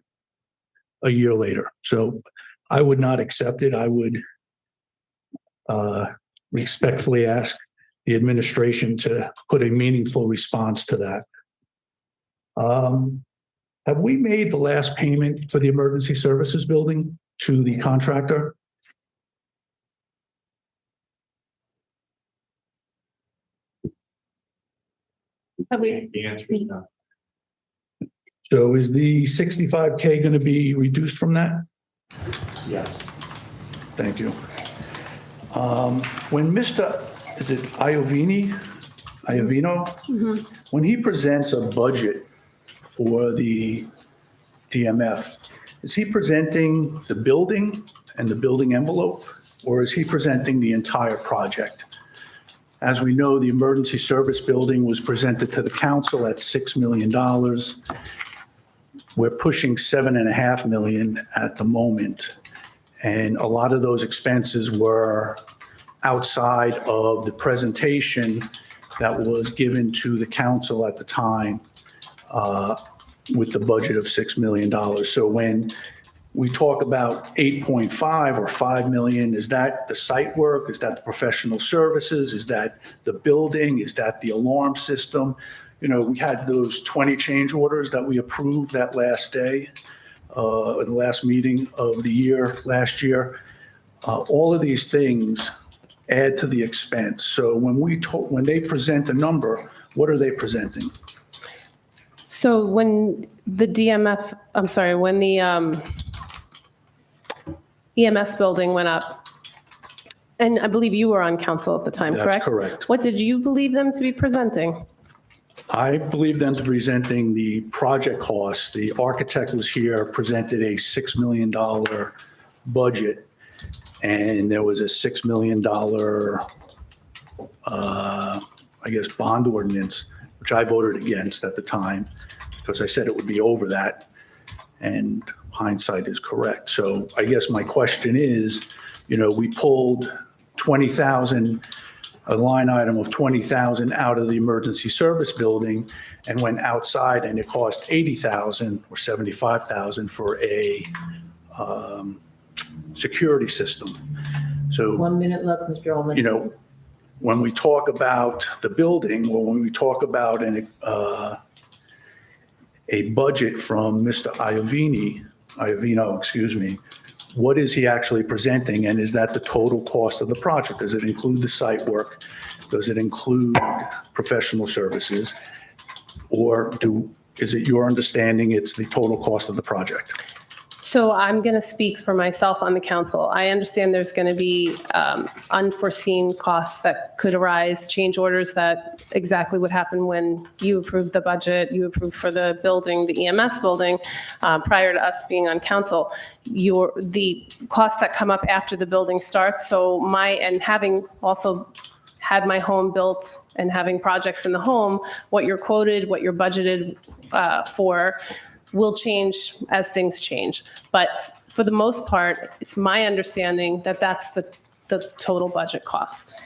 a year later. So I would not accept it. I would respectfully ask the administration to put a meaningful response to that. Have we made the last payment for the emergency services building to the contractor? Have we? The answer is no. So is the 65K going to be reduced from that? Yes. Thank you. When Mr., is it Iovino? When he presents a budget for the DMF, is he presenting the building and the building envelope, or is he presenting the entire project? As we know, the emergency service building was presented to the council at $6 million. We're pushing $7.5 million at the moment. And a lot of those expenses were outside of the presentation that was given to the council at the time with the budget of $6 million. So when we talk about 8.5 or 5 million, is that the site work? Is that the professional services? Is that the building? Is that the alarm system? You know, we had those 20 change orders that we approved that last day, in the last meeting of the year, last year. All of these things add to the expense. So when they present a number, what are they presenting? So when the DMF, I'm sorry, when the EMS building went up, and I believe you were on council at the time, correct? That's correct. What did you believe them to be presenting? I believe them to be presenting the project costs. The architect was here, presented a $6 million budget, and there was a $6 million, I guess, bond ordinance, which I voted against at the time because I said it would be over that, and hindsight is correct. So I guess my question is, you know, we pulled 20,000, a line item of 20,000 out of the emergency service building and went outside, and it cost 80,000 or 75,000 for a security system. So 1 minute left, Mr. Ullman. you know, when we talk about the building, or when we talk about a budget from Mr. Iovino, excuse me, what is he actually presenting, and is that the total cost of the project? Does it include the site work? Does it include professional services? Or is it your understanding it's the total cost of the project? So I'm going to speak for myself on the council. I understand there's going to be unforeseen costs that could arise, change orders that exactly what happened when you approved the budget, you approved for the building, the EMS building, prior to us being on council. The costs that come up after the building starts. So and having also had my home built and having projects in the home, what you're quoted, what you're budgeted for, will change as things change. But for the most part, it's my understanding that that's the total budget cost.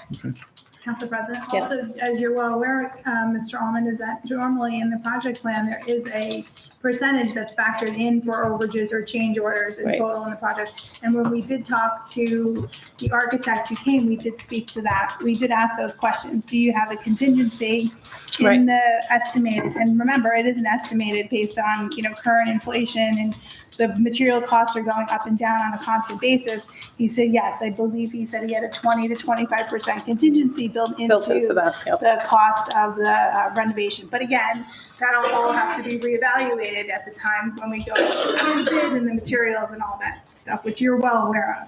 Council President, Yes. also, as you're well aware, Mr. Almond, is that normally in the project plan, there is a percentage that's factored in for overages or change orders in Right. total in the project. And when we did talk to the architect who came, we did speak to that. We did ask those questions. Do you have a contingency in Right. the estimated? And remember, it is an estimated based on, you know, current inflation, and the material costs are going up and down on a constant basis. He said, yes, I believe he said he had a 20 to 25% contingency built into that, yep. the cost of the renovation. But again, that'll all have to be reevaluated at the time when we go to the bid and the materials and all that stuff, which you're well aware of.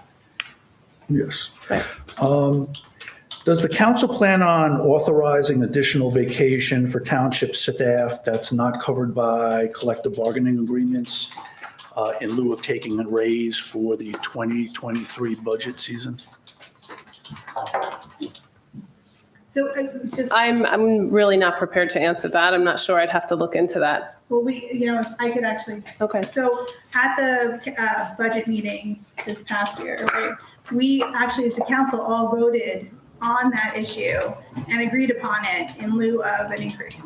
Yes. Does the council plan on authorizing additional vacation for township staff that's not covered by collective bargaining agreements in lieu of taking a raise for the 2023 budget season? So just, I'm really not prepared to answer that. I'm not sure. I'd have to look into that. well, I could actually. Okay. So at the budget meeting this past year, right, we actually, as the council, all voted on that issue and agreed upon it in lieu of an increase.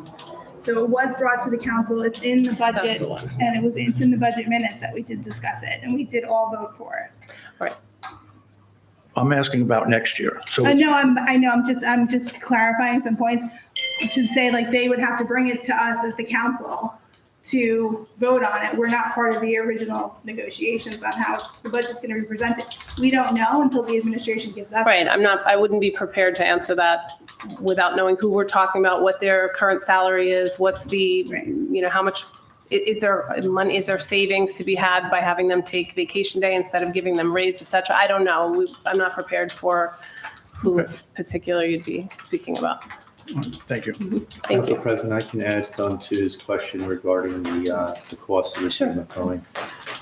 So it was brought to the council, it's in the budget, That's the one. and it's in the budget minutes that we did discuss it, and we did all vote for it. Right. I'm asking about next year. So I know, I'm just clarifying some points to say, like, they would have to bring it to us as the council to vote on it. We're not part of the original negotiations on how the budget's going to be presented. We don't know until the administration gives us. Right. I wouldn't be prepared to answer that without knowing who we're talking about, what their current salary is, what's the, you know, how much is there savings to be had by having them take vacation day instead of giving them raise, et cetera? I don't know. I'm not prepared for who in particular you'd be speaking about. Thank you. Thank Council you. President, I can add some to his question regarding the cost of the mowing.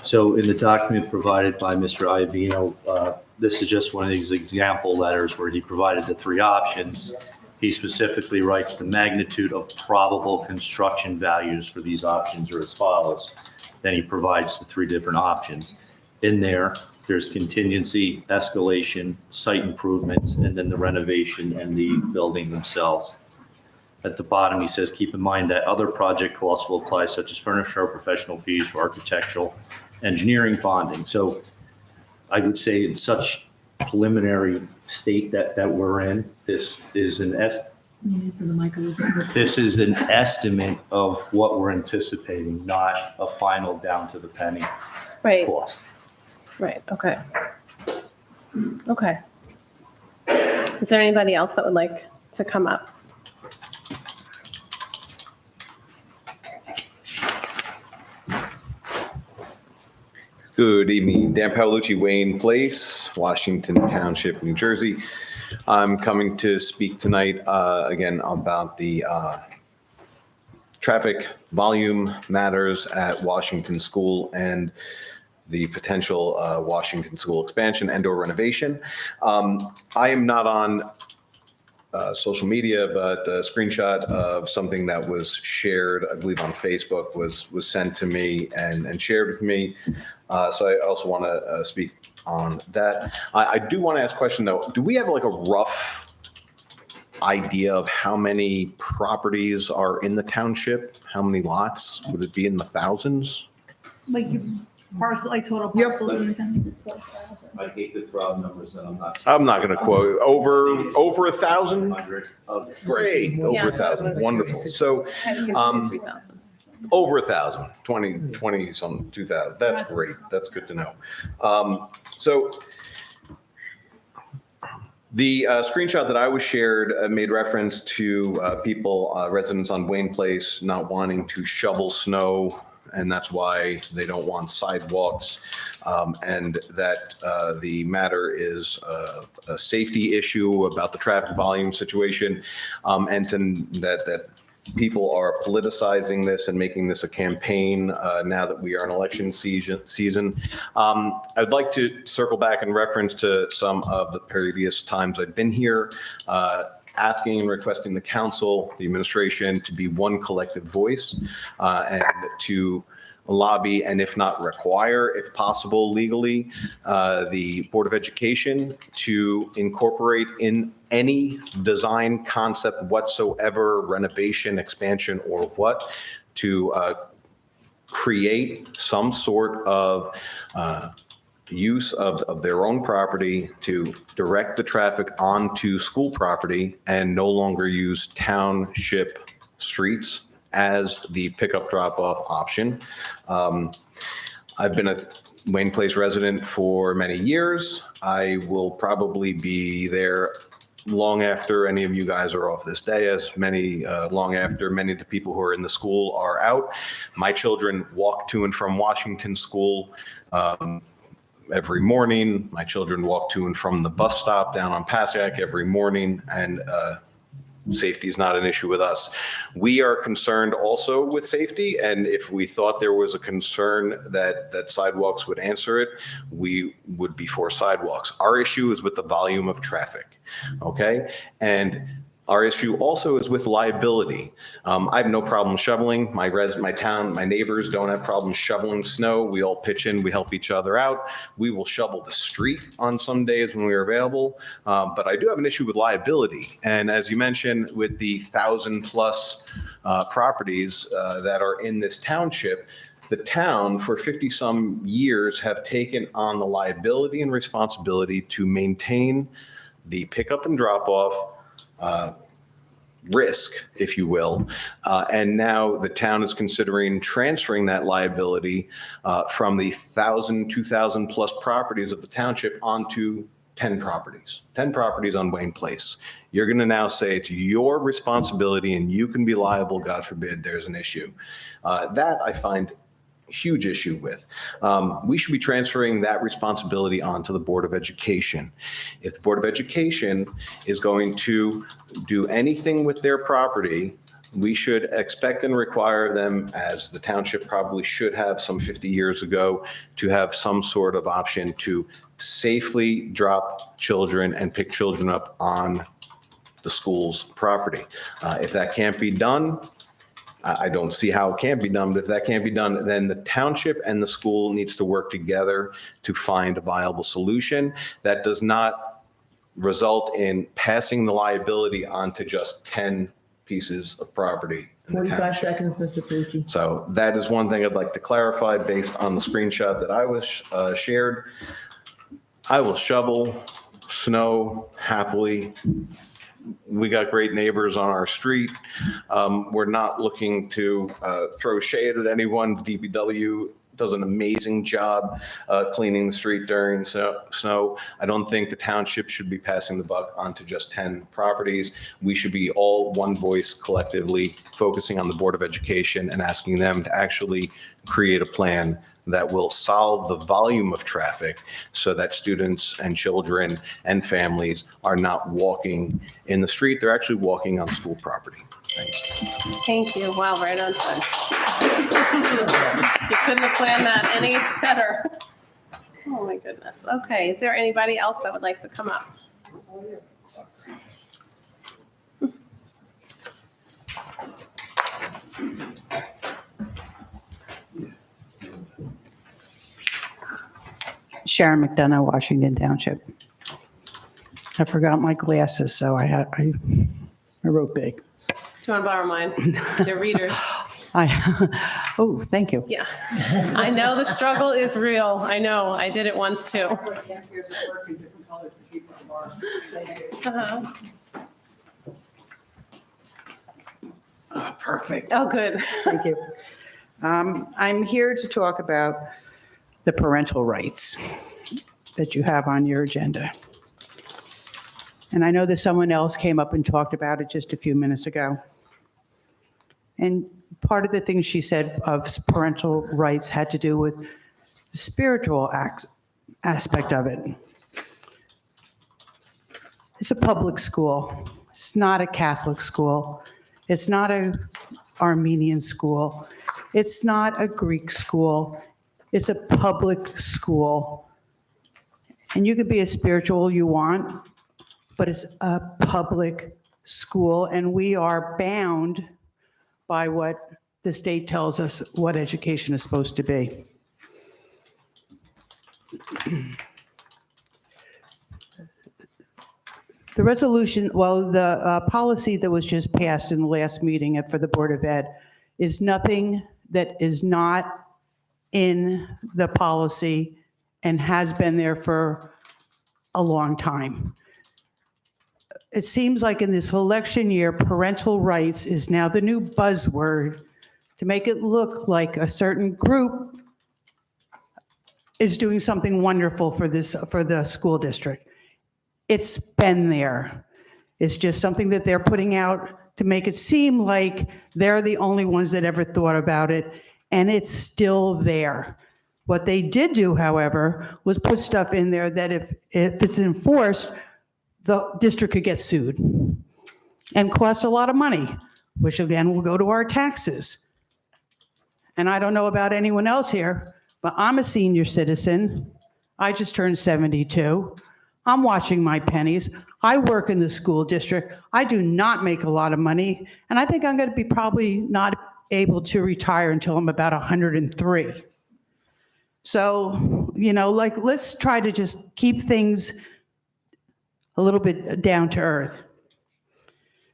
So in the document provided by Mr. Iavino, this is just one of these example letters where he provided the three options. He specifically writes the magnitude of probable construction values for these options are as follows. Then he provides the three different options. In there's contingency, escalation, site improvements, and then the renovation and the building themselves. At the bottom, he says, keep in mind that other project costs will apply, such as furniture, professional fees for architectural, engineering, bonding. So I would say in such preliminary state that we're in, this is an estimate of what we're anticipating, not a final down to the penny cost. Right, okay. Okay. Is there anybody else that would like to come up? Good evening, Dan Paolucci, Wayne Place, Washington Township, New Jersey. I'm coming to speak tonight again about the traffic volume matters at Washington School and the potential Washington School expansion and or renovation. I am not on social media, but a screenshot of something that was shared, I believe on Facebook, was sent to me and shared with me. So I also want to speak on that. I do want to ask a question though. Do we have like a rough idea of how many properties are in the township? How many lots? Would it be in the thousands? Like parcel, like total parcels in the town? I hate to throw out numbers that I'm not going to quote. Over 1,000? Great, over 1,000. Wonderful. So over 1,000, 20 some 2,000. That's great. That's good to know. So the screenshot that I was shared made reference to people, residents on Wayne Place, not wanting to shovel snow, and that's why they don't want sidewalks, and that the matter is a safety issue about the traffic volume situation, and that people are politicizing this and making this a campaign now that we are in election season. I'd like to circle back in reference to some of the previous times I've been here, asking and requesting the council, the administration, to be one collective voice and to lobby, and if not require, if possible legally, the Board of Education to incorporate in any design concept whatsoever, renovation, expansion, or what, to create some sort of use of their own property to direct the traffic onto school property and no longer use township streets as the pickup drop-off option. I've been a Wayne Place resident for many years. I will probably be there long after any of you guys are off this day, as long after many of the people who are in the school are out. My children walk to and from Washington School every morning. My children walk to and from the bus stop down on Pascack every morning, and safety is not an issue with us. We are concerned also with safety, and if we thought there was a concern that sidewalks would answer it, we would be for sidewalks. Our issue is with the volume of traffic, okay? And our issue also is with liability. I have no problem shoveling. My neighbors don't have problems shoveling snow. We all pitch in, we help each other out. We will shovel the street on some days when we are available. But I do have an issue with liability. And as you mentioned, with the 1,000+ properties that are in this township, the town for 50 some years have taken on the liability and responsibility to maintain the pickup and drop off risk, if you will. And now the town is considering transferring that liability from the 1,000, 2,000+ properties of the township onto 10 properties on Wayne Place. You're going to now say it's your responsibility and you can be liable, God forbid, there's an issue. That I find huge issue with. We should be transferring that responsibility onto the Board of Education. If the Board of Education is going to do anything with their property, we should expect and require them, as the township probably should have some 50 years ago, to have some sort of option to safely drop children and pick children up on the school's property. If that can't be done, I don't see how it can't be done, but if that can't be done, then the township and the school needs to work together to find a viable solution that does not result in passing the liability onto just 10 pieces of property. 45 seconds, Mr. Pucci. So that is one thing I'd like to clarify based on the screenshot that I was shared. I will shovel snow happily. We got great neighbors on our street. We're not looking to throw shade at anyone. The DPW does an amazing job cleaning the street during snow. I don't think the township should be passing the buck onto just 10 properties. We should be all one voice collectively focusing on the Board of Education and asking them to actually create a plan that will solve the volume of traffic so that students and children and families are not walking in the street. They're actually walking on school property. Thanks. Thank you. Wow, right on time. You couldn't have planned that any better. Oh my goodness. Okay, is there anybody else that would like to come up? Sharon McDonough, Washington Township. I forgot my glasses, so I wrote big. Do you want to borrow mine? They're readers. Oh, thank you. Yeah. I know the struggle is real. I know. I did it once too. Uh-huh. Perfect. Oh, good. Thank you. I'm here to talk about the parental rights that you have on your agenda. And I know that someone else came up and talked about it just a few minutes ago. And part of the things she said of parental rights had to do with the spiritual aspect of it. It's a public school. It's not a Catholic school. It's not an Armenian school. It's not a Greek school. It's a public school. And you can be as spiritual you want, but it's a public school, and we are bound by what the state tells us what education is supposed to be. The resolution, well, the policy that was just passed in the last meeting for the Board of Ed is nothing that is not in the policy and has been there for a long time. It seems like in this election year, parental rights is now the new buzzword to make it look like a certain group is doing something wonderful for the school district. It's been there. It's just something that they're putting out to make it seem like they're the only ones that ever thought about it, and it's still there. What they did do, however, was put stuff in there that if it's enforced, the district could get sued and cost a lot of money, which again will go to our taxes. And I don't know about anyone else here, but I'm a senior citizen. I just turned 72. I'm watching my pennies. I work in the school district. I do not make a lot of money. And I think I'm going to be probably not able to retire until I'm about 103. So, let's try to just keep things a little bit down to earth.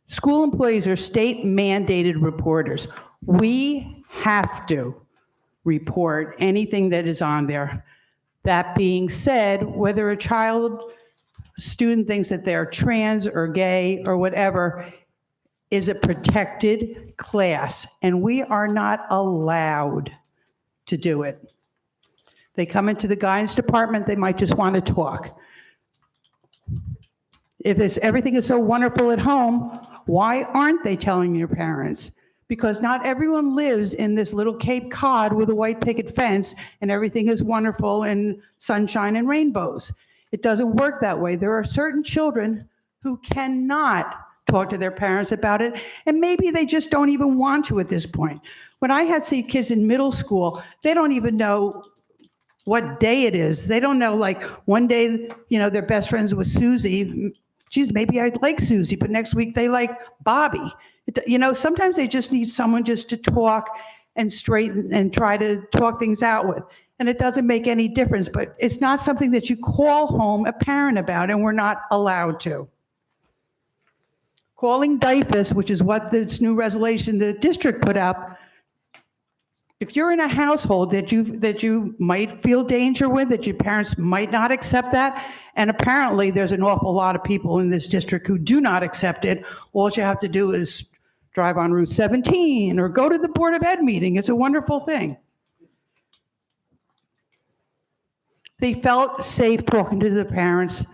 School employees are state mandated reporters. We have to report anything that is on there. That being said, whether a student thinks that they're trans or gay or whatever, is a protected class, and we are not allowed to do it. They come into the guidance department, they might just want to talk. If everything is so wonderful at home, why aren't they telling your parents? Because not everyone lives in this little Cape Cod with a white picket fence and everything is wonderful and sunshine and rainbows. It doesn't work that way. There are certain children who cannot talk to their parents about it, and maybe they just don't even want to at this point. When I had seen kids in middle school, they don't even know what day it is. They don't know, like, one day, their best friends was Susie. Geez, maybe I'd like Susie, but next week they like Bobby. Sometimes they just need someone just to talk and straighten and try to talk things out with. And it doesn't make any difference, but it's not something that you call home a parent about, and we're not allowed to. Calling DIFUS, which is what this new resolution the district put up, if you're in a household that you might feel danger with, that your parents might not accept that, and apparently there's an awful lot of people in this district who do not accept it, all you have to do is drive on Route 17 or go to the Board of Ed meeting. It's a wonderful thing. They felt safe talking to the parents,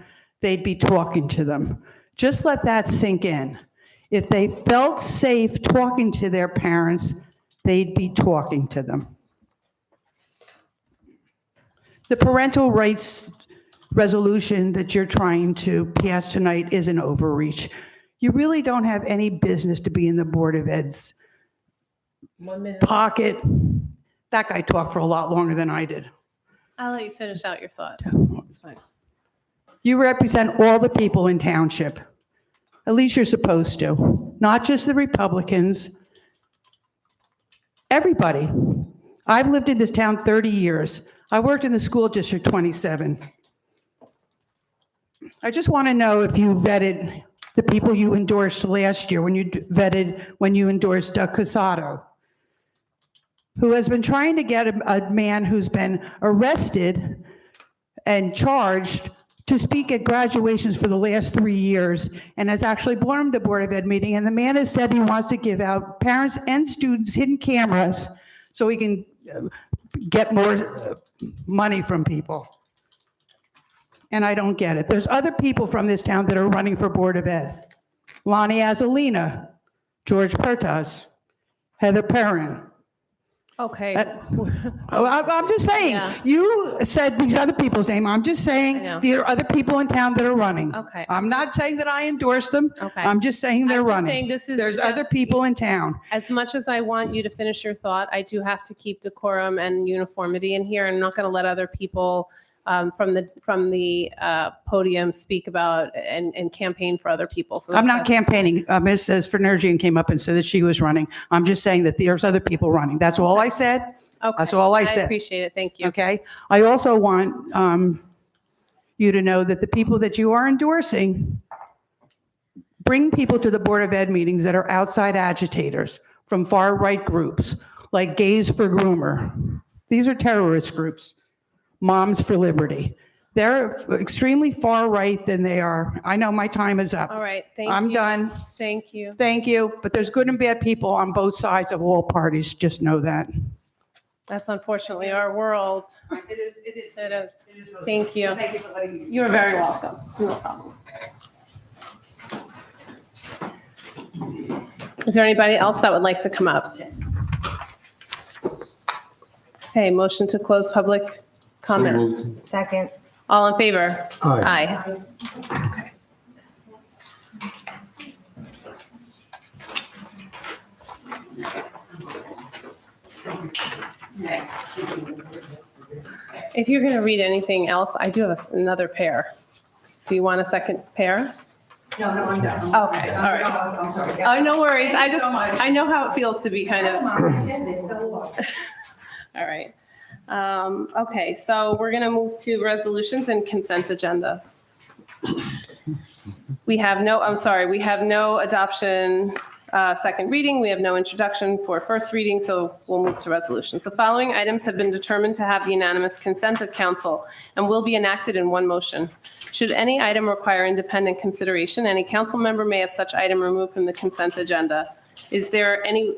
they'd be talking to them. Just let that sink in. If they felt safe talking to their parents, they'd be talking to them. The parental rights resolution that you're trying to pass tonight is an overreach. You really don't have any business to be in the Board of Ed's 1 minute. pocket. That guy talked for a lot longer than I did. I'll let you finish out your thought. It's fine. You represent all the people in township. At least you're supposed to. Not just the Republicans. Everybody. I've lived in this town 30 years. I worked in the school district 27. I just want to know if you vetted the people you endorsed last year when you endorsed Doug Casado, who has been trying to get a man who's been arrested and charged to speak at graduations for the last 3 years, and has actually brought him to Board of Ed meeting, and the man has said he wants to give out parents and students hidden cameras so he can get more money from people. And I don't get it. There's other people from this town that are running for Board of Ed. Lonnie Azalina, George Pertas, Heather Perrin. Okay. I'm just saying, Yeah. you said these other people's name. I'm just I saying know. there are other people in town that are running. Okay. I'm not saying that I endorse them. Okay. I'm just saying they're I'm just running. saying this is There's the- other people in town. As much as I want you to finish your thought, I do have to keep decorum and uniformity in here. I'm not going to let other people from the podium speak about and campaign for other people. So I'm not that's- campaigning. Mrs. Fenergian came up and said that she was running. I'm just saying that there's other people running. That's all I said. Okay. That's all I I said. appreciate it. Thank you. Okay? I also want you to know that the people that you are endorsing, bring people to the Board of Ed meetings that are outside agitators from far-right groups, like Gays for Groomer. These are terrorist groups. Moms for Liberty. They're extremely far-right than they are. I know my time is up. All right. Thank you. I'm done. Thank you. Thank you. But there's good and bad people on both sides of all parties. Just know that. That's unfortunately our world. It is. It is. Thank you. Thank you for letting me. You're very welcome. No problem. Is there anybody else that would like to come up? Okay, motion to close public comment. Second. All in favor? Aye. Okay. If you're going to read anything else, I do have another pair. Do you want a second pair? No, I'm done. Okay, all right. I'm sorry. Oh, no worries. Thank you so much. I know how it feels to be kind of, all right. Okay, so we're going to move to resolutions and consent agenda. We have no adoption, second reading. We have no introduction for first reading, so we'll move to resolutions. The following items have been determined to have the unanimous consent of council and will be enacted in one motion. Should any item require independent consideration, any council member may have such item removed from the consent agenda. Is there any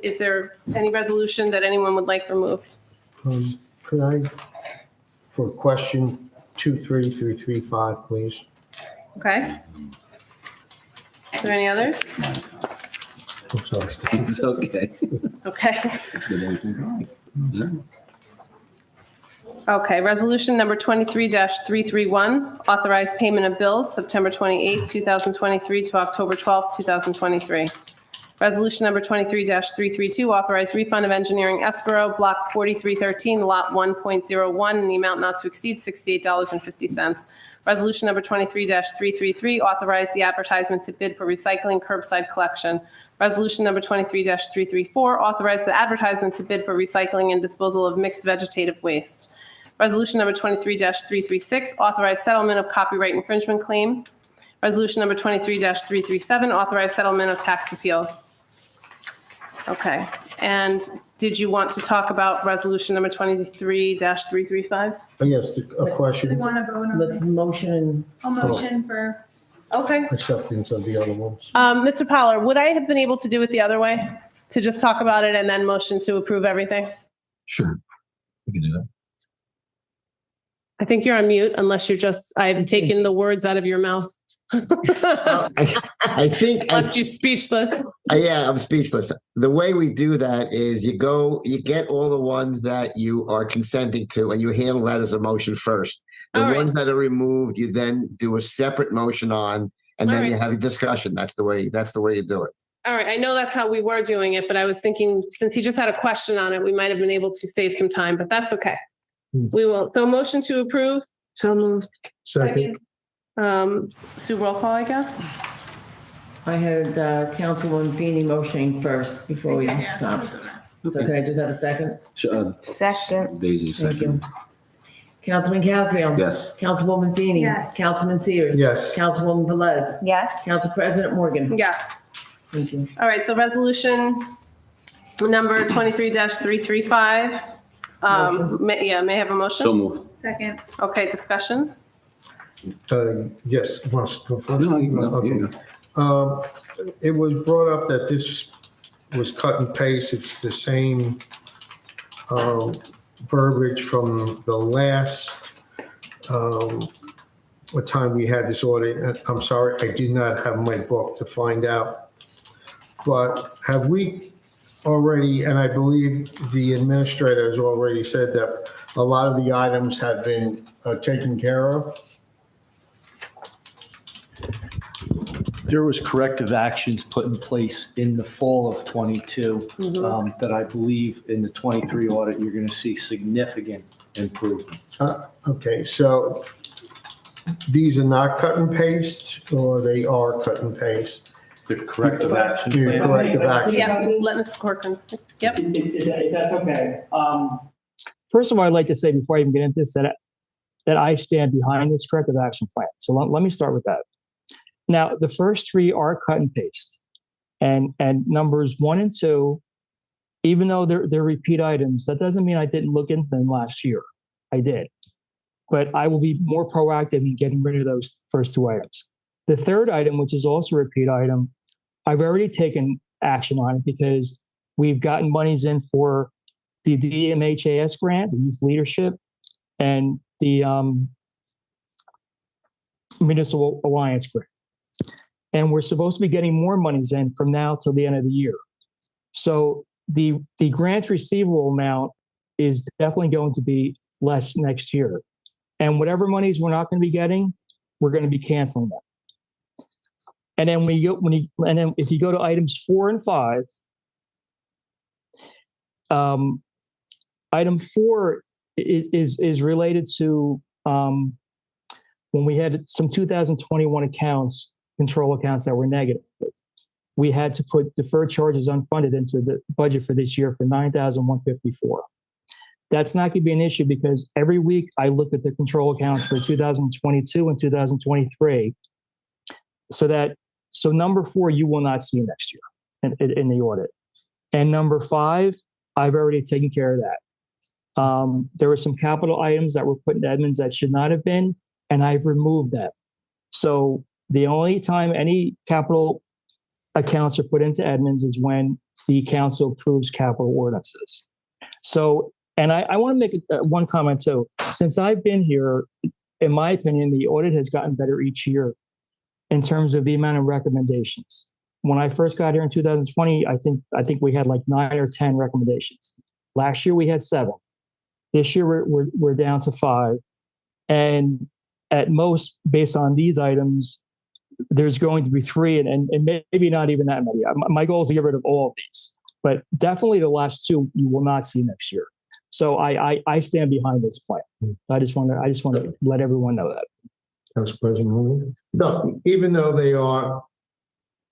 resolution that anyone would like removed? Could I, for question 23335, please? Okay. Are there any others? I'm sorry. It's okay. Okay. It's good everything right. Yeah. Okay, resolution number 23-331, authorized payment of bills, September 28, 2023 to October 12, 2023. Resolution number 23-332, authorized refund of engineering escrow, block 4313, lot 1.01, in the amount not to exceed $68.50. Resolution number 23-333, authorized the advertisement to bid for recycling curbside collection. Resolution number 23-334, authorized the advertisement to bid for recycling and disposal of mixed vegetative waste. Resolution number 23-336, authorized settlement of copyright infringement claim. Resolution number 23-337, authorized settlement of tax appeals. Okay, and did you want to talk about resolution number 23-335? Yes, a We question, want to vote on Let's it. motion. A motion for, Okay. acceptance of the other ones. Mr. Pollard, would I have been able to do it the other way? To just talk about it and then motion to approve everything? Sure. We can do that. I think you're on mute unless you're just, I've taken the words out of your mouth. I think, Left you speechless. yeah, I'm speechless. The way we do that is you get all the ones that you are consenting to and you handle that as a motion first. The All right. ones that are removed, you then do a separate motion on, and All then you right. have a discussion. That's the way you do it. All right, I know that's how we were doing it, but I was thinking, since he just had a question on it, we might have been able to save some time, but that's okay. We will, so motion to approve, So moved. Second, Sue, roll call, I guess? I had Councilwoman Feeney motioning first before we Yeah, stop. that's okay. So can I just have a second? Second. Daisy, Thank you. second. Councilman Calcio. Yes. Councilwoman Feeney. Yes. Councilman Sears. yes, Councilwoman Velez. Yes. Council President Morgan. Yes. Thank you. All right, so resolution number 23-335. May I have a motion? So move. Second. Okay, discussion? yes, wants to go first? No, you can go. Okay. It was brought up that this was cut and paste. It's the same verbiage from the last what time we had this audit. I'm sorry, I did not have my book to find out. But have we already, and I believe the administrator has already said that a lot of the items have been taken care of? There was corrective actions put in place in the fall of 22 that I believe in the 23 audit, you're going to see significant improvement. Okay, so these are not cut and paste, or they are cut and paste? The corrective action Yeah, plan. corrective action. Yeah, let Mr. Corcoran speak. Yep. If that's okay. First of all, I'd like to say before I even get into this, that I stand behind this corrective action plan. So let me start with that. Now, the first three are cut and paste. And numbers 1 and 2, even though they're repeat items, that doesn't mean I didn't look into them last year. I did. But I will be more proactive in getting rid of those first 2 items. The third item, which is also a repeat item, I've already taken action on it because we've gotten monies in for the DMHAS grant, the youth leadership, and the municipal alliance grant. And we're supposed to be getting more monies in from now till the end of the year. So the grants receivable amount is definitely going to be less next year. And whatever monies we're not going to be getting, we're going to be canceling them. And then if you go to items 4 and 5, item 4 is related to when we had some 2021 accounts, control accounts that were negative. We had to put deferred charges unfunded into the budget for this year for $9,154. That's not going to be an issue because every week I look at the control accounts for 2022 and 2023. So number 4, you will not see next year in the audit. And number 5, I've already taken care of that. There were some capital items that were put in Edmonds that should not have been, and I've removed that. So the only time any capital accounts are put into Edmonds is when the council approves capital ordinances. So, and I want to make one comment too. Since I've been here, in my opinion, the audit has gotten better each year. in terms of the amount of recommendations. When I first got here in 2020, I think we had like 9 or 10 recommendations. Last year we had 7. This year we're down to 5. And at most, based on these items, there's going to be 3 and maybe not even that many. My goal is to get rid of all of these, but definitely the last 2 you will not see next year. So I stand behind this plan. I just want to let everyone know that. Council President Rowland? No, even though they are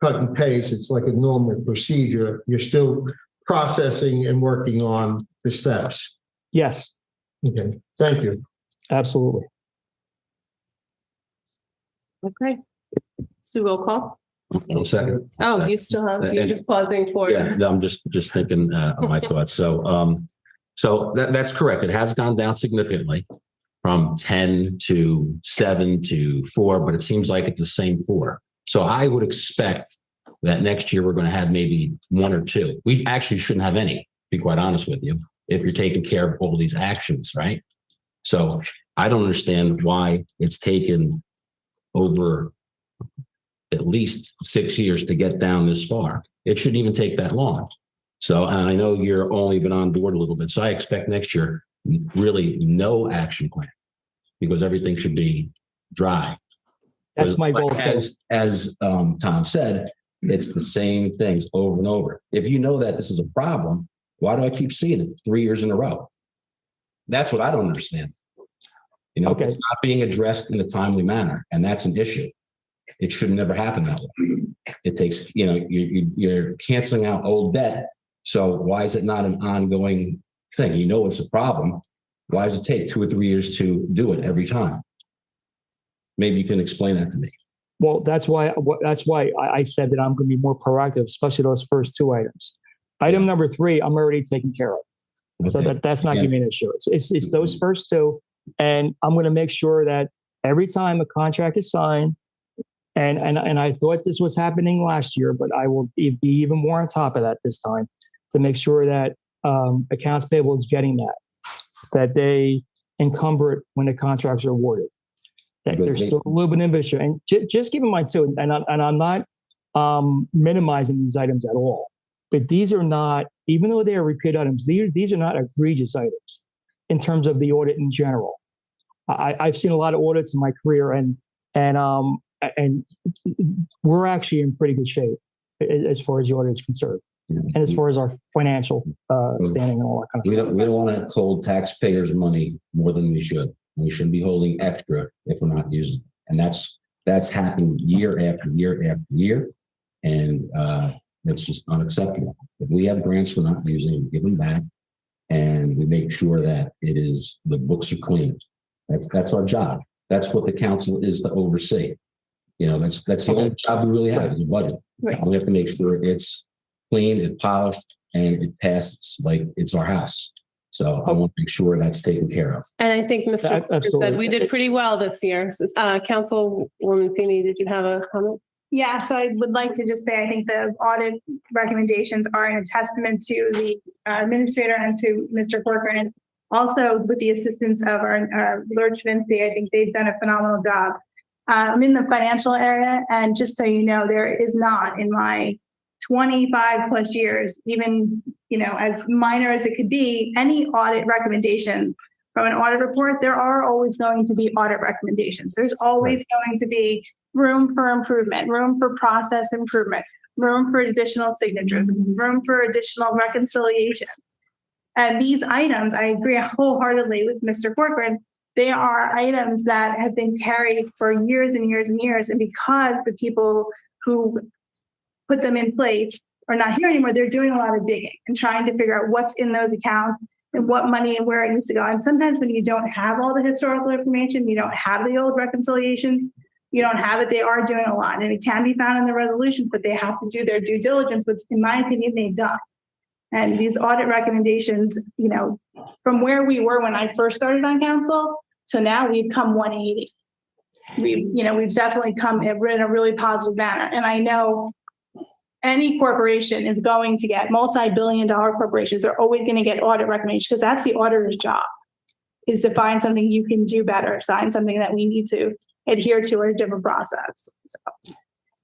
cut and paste, it's like a normal procedure. You're still processing and working on the steps. Yes. Okay, thank you. Absolutely. Okay. So roll call. 1 second. Oh, you still have, you're just pausing for. Yeah, no, I'm just thinking of my thoughts. So that's correct. It has gone down significantly from 10 to 7 to 4, but it seems like it's the same 4. So I would expect that next year we're going to have maybe 1 or 2. We actually shouldn't have any, to be quite honest with you, if you're taking care of all these actions, right? So I don't understand why it's taken over at least 6 years to get down this far. It shouldn't even take that long. So, and I know you're only been on board a little bit, so I expect next year really no action plan because everything should be dry. That's my goal. As Tom said, it's the same things over and over. If you know that this is a problem, why do I keep seeing it 3 years in a row? That's what I don't understand. You know, it's not being addressed in a timely manner, and that's an issue. It should never happen that way. It takes, you know, you're canceling out old debt. So why is it not an ongoing thing? You know it's a problem. Why does it take 2 or 3 years to do it every time? Maybe you can explain that to me. Well, that's why I said that I'm going to be more proactive, especially those first 2 items. Item number 3, I'm already taking care of. Okay. So that's not giving me an issue. It's those first 2. And I'm going to make sure that every time a contract is signed, and I thought this was happening last year, but I will be even more on top of that this time to make sure that accounts payable is getting that they encumber it when the contracts are awarded. That there's still a little bit of issue. And just keep in mind too, and I'm not minimizing these items at all, but these are not, even though they are repeat items, these are not egregious items in terms of the audit in general. I've seen a lot of audits in my career, and we're actually in pretty good shape as far as the audit is concerned, and as far as our financial standing and all that kind of stuff. We don't want to hold taxpayers' money more than we should. We shouldn't be holding extra if we're not using it, and that's happened year after year after year, and it's just unacceptable. If we have grants we're not using, we give them back, and we make sure that the books are clean. That's our job. That's what the council is to oversee. You know, that's the only job we really have is the budget. Right. We have to make sure it's clean, it's polished, and it passes like it's our house. So I want to make sure that's taken care of. And I think Mr. Parker said we did pretty well this year. Councilwoman Feeney, did you have a comment? Yeah, so I would like to just say, I think the audit recommendations are a testament to the administrator and to Mr. Corcoran. Also, with the assistance of our Lord Vinci, I think they've done a phenomenal job. I'm in the financial area, and just so you know, there is not in my 25 plus years, even, you know, as minor as it could be, any audit recommendation from an audit report. There are always going to be audit recommendations. There's always going to be room for improvement, room for process improvement, room for additional signatures, room for additional reconciliation. And these items, I agree wholeheartedly with Mr. Corcoran, they are items that have been carried for years and years and years. And because the people who put them in place are not here anymore, they're doing a lot of digging and trying to figure out what's in those accounts and what money and where it needs to go. And sometimes when you don't have all the historical information, you don't have the old reconciliation, you don't have it, they are doing a lot. And it can be found in the resolutions, but they have to do their due diligence, which in my opinion, they've done. And these audit recommendations, you know, from where we were when I first started on council to now, we've come 180. We've definitely come in a really positive manner. And I know any corporation is going to get multi-billion-dollar corporations. They're always going to get audit recommendations because that's the auditor's job, is to find something you can do better, find something that we need to adhere to a different process. So.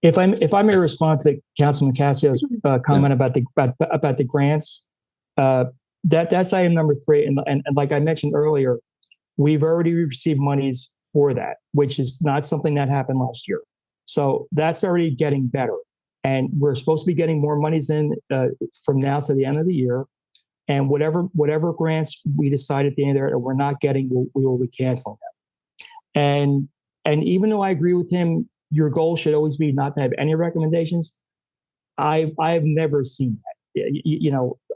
If I may respond to Councilman Cassio's comment about the grants, that's item number 3. And like I mentioned earlier, we've already received monies for that, which is not something that happened last year. So that's already getting better. And we're supposed to be getting more monies in from now to the end of the year. And whatever grants we decide at the end of there we're not getting, we will be canceling them. And even though I agree with him, your goal should always be not to have any recommendations. I've never seen that,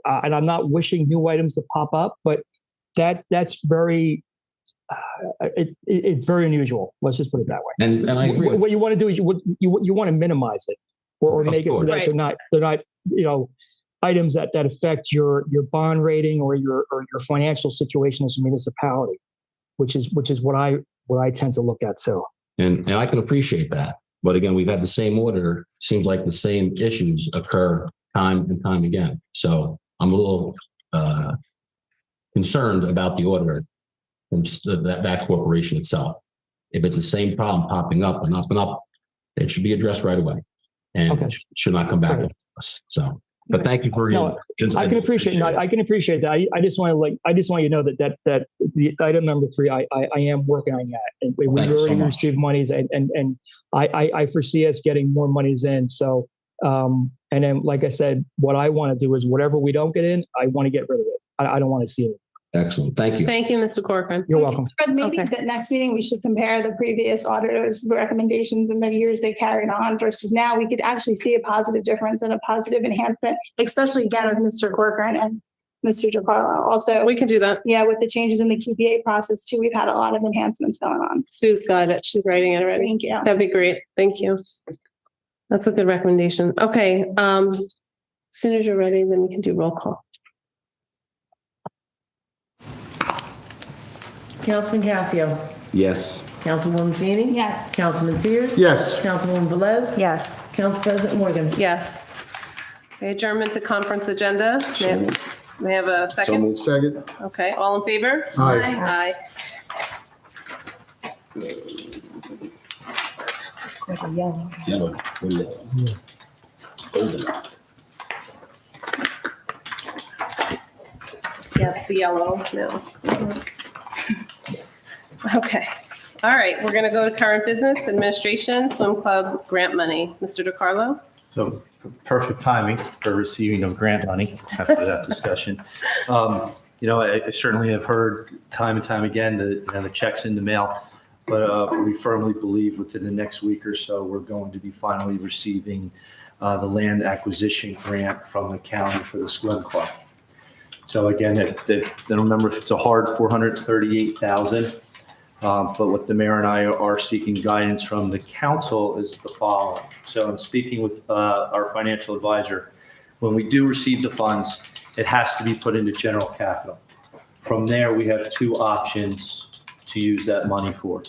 and I'm not wishing new items to pop up, but that's very, it's very unusual. Let's just put it that way. And I agree. What you want to do is you want to minimize it or make it so that they're not items that affect your bond rating or your financial situation as a municipality, which is what I tend to look at. So. And I can appreciate that. But again, we've had the same auditor. Seems like the same issues occur time and time again. So I'm a little concerned about the auditor from that corporation itself. If it's the same problem popping up and up and up, it should be addressed right away. And it should not come back to us. So, but thank you for your. I can appreciate that. I just want you to know that the item number 3, I am working on that. And we already received monies, and I foresee us getting more monies in. So, and then like I said, what I want to do is whatever we don't get in, I want to get rid of it. I don't want to see it. Excellent. Thank you. Thank you, Mr. Corcoran. You're welcome. But maybe the next meeting, we should compare the previous auditors' recommendations and the years they carried on versus now. We could actually see a positive difference and a positive enhancement, especially again with Mr. Corcoran and Mr. DiCarlo. Also, we can do that. Yeah, with the changes in the QPA process too, we've had a lot of enhancements going on. Sue's got it. She's writing it already. Thank you. That'd be great. Thank you. That's a good recommendation. Okay. As soon as you're ready, then we can do roll call. Councilman Cassio. Yes. Councilwoman Feeney. Yes. Councilman Sears. Yes. Councilwoman Velez. Yes. Council President Morgan. Yes. Okay, adjournment to conference agenda. May I have a second? So moved. Second. Okay, all in favor? Aye. Yellow. Golden. Yes, the yellow now. Okay. All right, we're going to go to current business, administration, swim club, grant money. Mr. DiCarlo? So perfect timing for receiving of grant money after that discussion. I certainly have heard time and time again the checks in the mail, but we firmly believe within the next week or so, we're going to be finally receiving the land acquisition grant from the county for the swim club. So again, I don't remember if it's a hard $438,000. But what the mayor and I are seeking guidance from the council is the following. So in speaking with our financial advisor, when we do receive the funds, it has to be put into general capital. From there, we have 2 options to use that money for.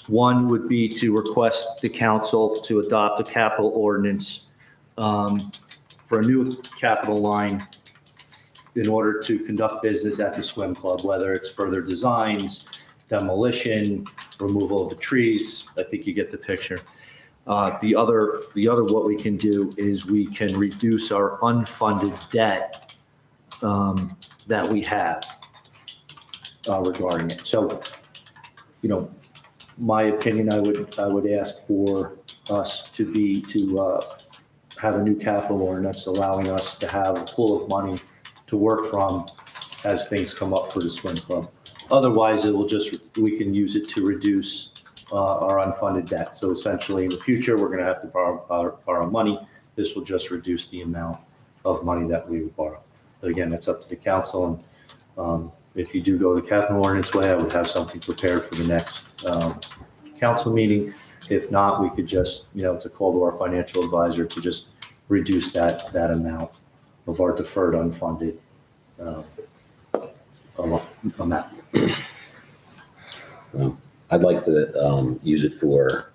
One would be to request the council to adopt a capital ordinance for a new capital line in order to conduct business at the swim club, whether it's further designs, demolition, removal of the trees. I think you get the picture. The other what we can do is we can reduce our unfunded debt that we have regarding it. So, my opinion, I would ask for us to have a new capital ordinance allowing us to have a pool of money to work from as things come up for the swim club. Otherwise, we can use it to reduce our unfunded debt. So essentially in the future, we're going to have to borrow money. This will just reduce the amount of money that we would borrow. But again, that's up to the council. And if you do go the capital ordinance way, I would have something prepared for the next council meeting. If not, we could just, it's a call to our financial advisor to just reduce that amount of our deferred unfunded amount. Well, I'd like to use it for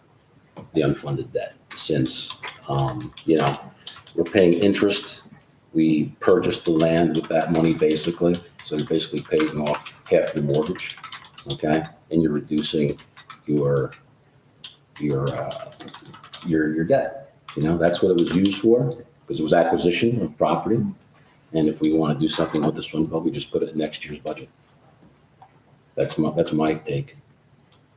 the unfunded debt since, we're paying interest. We purchased the land with that money basically. So you're basically paying off half your mortgage, okay? And you're reducing your your debt. You know, that's what it was used for, because it was acquisition of property. And if we want to do something with the swim club, we just put it in next year's budget. That's my take.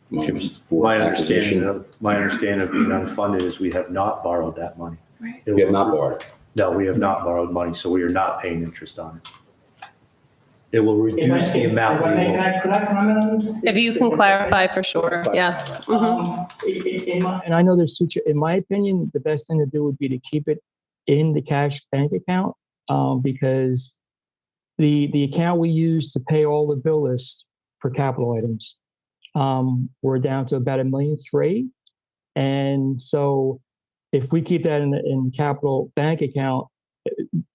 Mine was for My acquisition. understanding of being unfunded is we have not borrowed that money. Right. We have not borrowed. No, we have not borrowed money, so we are not paying interest on it. It will reduce the amount we will. Could I comment on this? If you can clarify for sure, yes. Mhm. And I know there's in my opinion, the best thing to do would be to keep it in the cash bank account, because the account we use to pay all the bill lists for capital items, we're down to about $1.3 million. And so if we keep that in the capital bank account,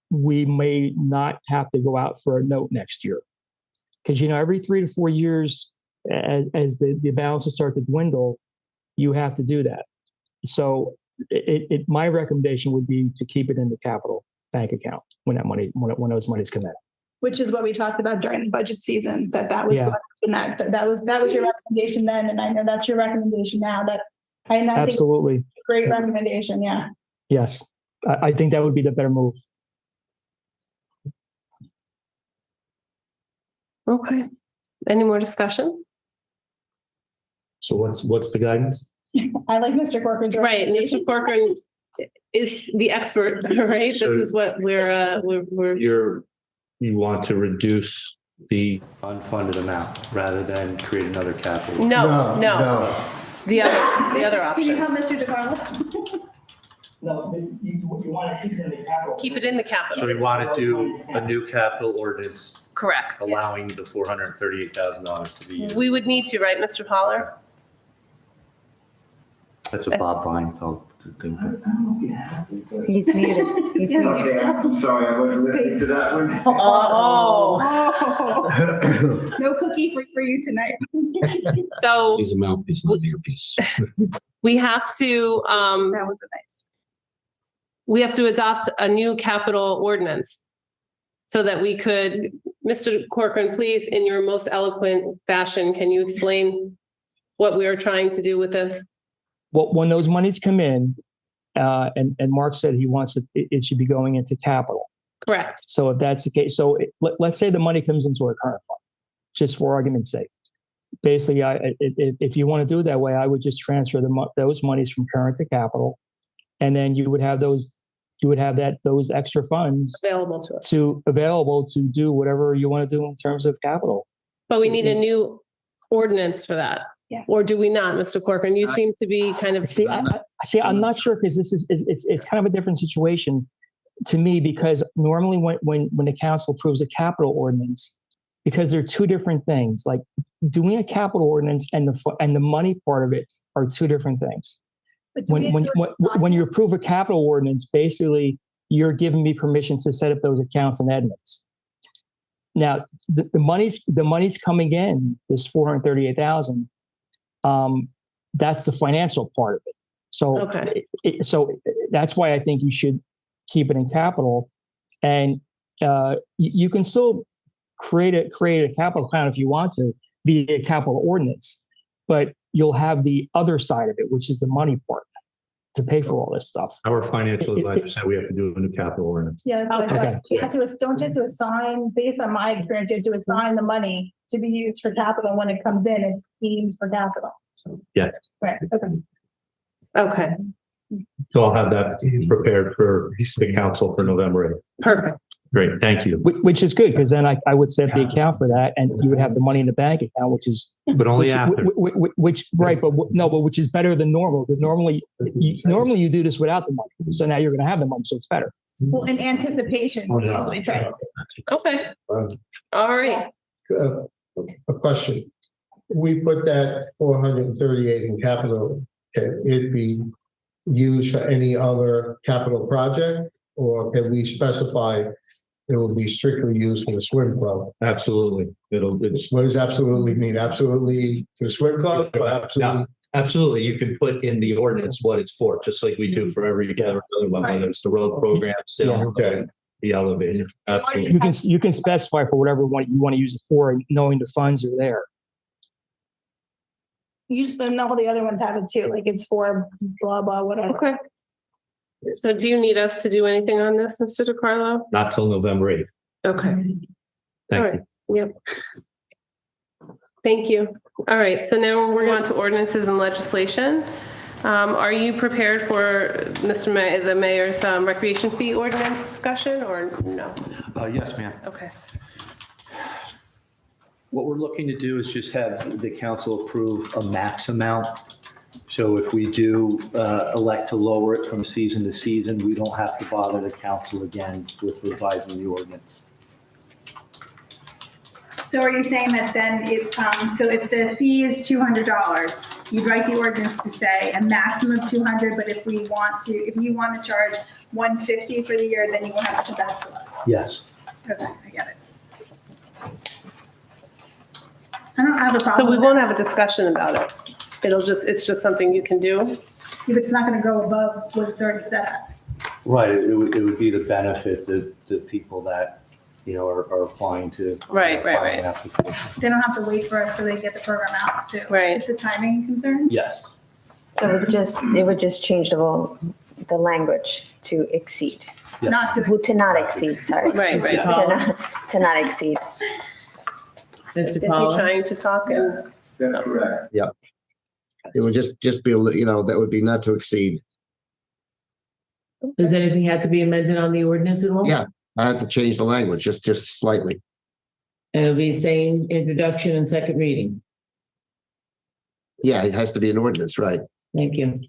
we may not have to go out for a note next year. Because, you know, every 3 to 4 years, as the balances start to dwindle, you have to do that. So my recommendation would be to keep it in the capital bank account when those monies come in. Which is what we talked about during the budget season, that was Yeah. that was your recommendation then, and I know that's your recommendation now. I think Absolutely. it's a great recommendation. Yeah. Yes. I think that would be the better move. Okay. Any more discussion? So what's the guidance? I like Mr. Corcoran's Right, recommendation. Mr. Corcoran is the expert, right? This So- is what we're You want to reduce the unfunded amount rather than create another capital? no. The other Can you option. help Mr. DeCarlo? No, you want to keep it in the capital. Keep it in the capital. So we want to do a new capital ordinance Correct. allowing the $438,000 to be used. We would need to, right, Mr. Poller? That's a Bob Beinfeld thing. He's muted. He's muted. Okay, I'm sorry, I wasn't listening to that one. Oh. No cookie for you tonight. So He's a mouthpiece, not an earpiece. we have to, That was a nice. we have to adopt a new capital ordinance so that we could, Mr. Corcoran, please, in your most eloquent fashion, can you explain what we are trying to do with this? Well, when those monies come in, and Mark said he wants it should be going into capital. Correct. So if that's the case, so let's say the money comes into a current fund, just for argument's sake. Basically, if you want to do it that way, I would just transfer those monies from current to capital, and then you would have those extra funds Available to us. available to do whatever you want to do in terms of capital. But we need a new ordinance for that. Yeah. Or do we not, Mr. Corcoran? You seem to be kind of. See, I'm not sure, because it's kind of a different situation to me, because normally when the council approves a capital ordinance, because they're two different things, like doing a capital ordinance and the money part of it are two different things. When you approve a capital ordinance, basically you're giving me permission to set up those accounts in Edmonds. Now, the money's coming in, this $438,000. That's the financial part of it. So, Okay. So that's why I think you should keep it in capital, and you can still create a capital account if you want to via a capital ordinance, but you'll have the other side of it, which is the money part to pay for all this stuff. Our financial advisor said we have to do a new capital ordinance. Yeah. Okay. You have to, don't you have to assign, based on my experience, you have to assign the money to be used for capital. When it comes in, it's being used for capital. So, Yeah. right. Okay. Okay. So I'll have that prepared for the council for November 8th. Perfect. Great, thank you. Which is good, because then I would set the account for that, and you would have the money in the bank account, which is. But only which, after. Right, but which is better than normal, because normally you do this without the money. So now you're going to have the money, so it's better. Well, in anticipation, we usually try to. Okay. All right. A question. We put that 438 in capital, can it be used for any other capital project? Or can we specify it will be strictly used for the swim club? Absolutely. What does absolutely mean? Absolutely for the swim club or absolutely? No, absolutely. You can put in the ordinance what it's for, just like we do for every other one, whether it's the road program, the elevator. Absolutely. You can specify for whatever you want to use it for, knowing the funds are there. and all the other ones have it too, like it's for blah, blah, whatever. Okay. So do you need us to do anything on this, Mr. DeCarlo? Not till November 8th. Okay. All Thank right. Yep. Thank you. All right, so now we're on to ordinances and legislation. Are you prepared for the mayor's recreation fee ordinance discussion or no? Yes, ma'am. Okay. What we're looking to do is just have the council approve a max amount. So if we do elect to lower it from season to season, we don't have to bother the council again with revising the ordinance. So are you saying that then if the fee is $200, you'd write the ordinance to say a maximum of 200, but if you want to charge $150 for the year, then you won't have to put that to us? Yes. Okay, I get it. I don't have a problem. So we with won't that. have a discussion about it. It's just something you can do. If it's not going to go above what it's already set at. Right, it would be the benefit to the people that, are applying to. Right. an application. They don't have to wait for us so they get the program out too. Right. It's a timing concern? Yes. So it would just change the language to exceed. Yeah. Not to. To not exceed, sorry. Right. To not exceed. Mr. Is he Paolo? trying to talk? And That's correct. Yeah. It would just be, that would be not to exceed. Does anything have to be amended on the ordinance at all? Yeah, I have to change the language just slightly. And it'll be the same introduction and second reading. Yeah, it has to be an ordinance, right? Thank you.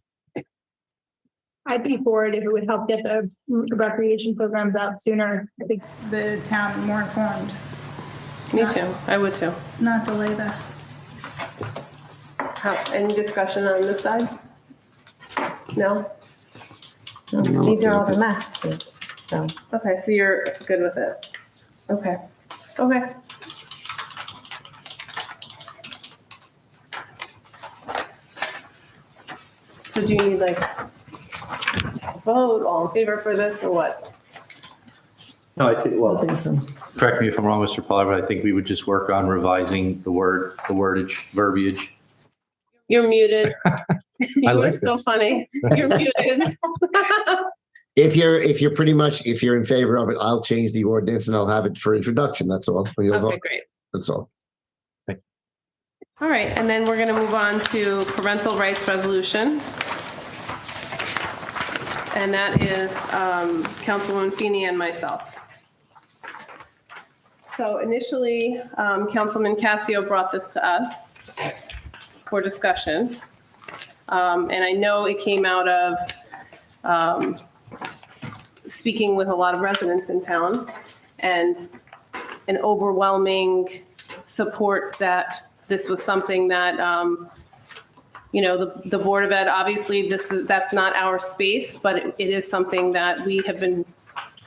I'd be for it if it would help get the recreation programs out sooner. I think the town more informed, me too. I would too. not delay the. Any discussion on this side? No? These are all the maths, so. Okay, so you're good with it? Okay. So do you need a vote, all in favor for this or what? No, I think, I think so. correct me if I'm wrong, Mr. Pollard, but I think we would just work on revising the verbiage. You're muted. I like You're so this. funny. You're muted. If you're in favor of it, I'll change the ordinance and I'll have it for introduction. That's all. You'll Okay, vote. great. That's all. All right, and then we're going to move on to parental rights resolution. And that is Councilwoman Feeney and myself. So initially, Councilman Casio brought this to us for discussion. And I know it came out of speaking with a lot of residents in town and an overwhelming support that this was something that, the Board of Ed, obviously that's not our space, but it is something that we have been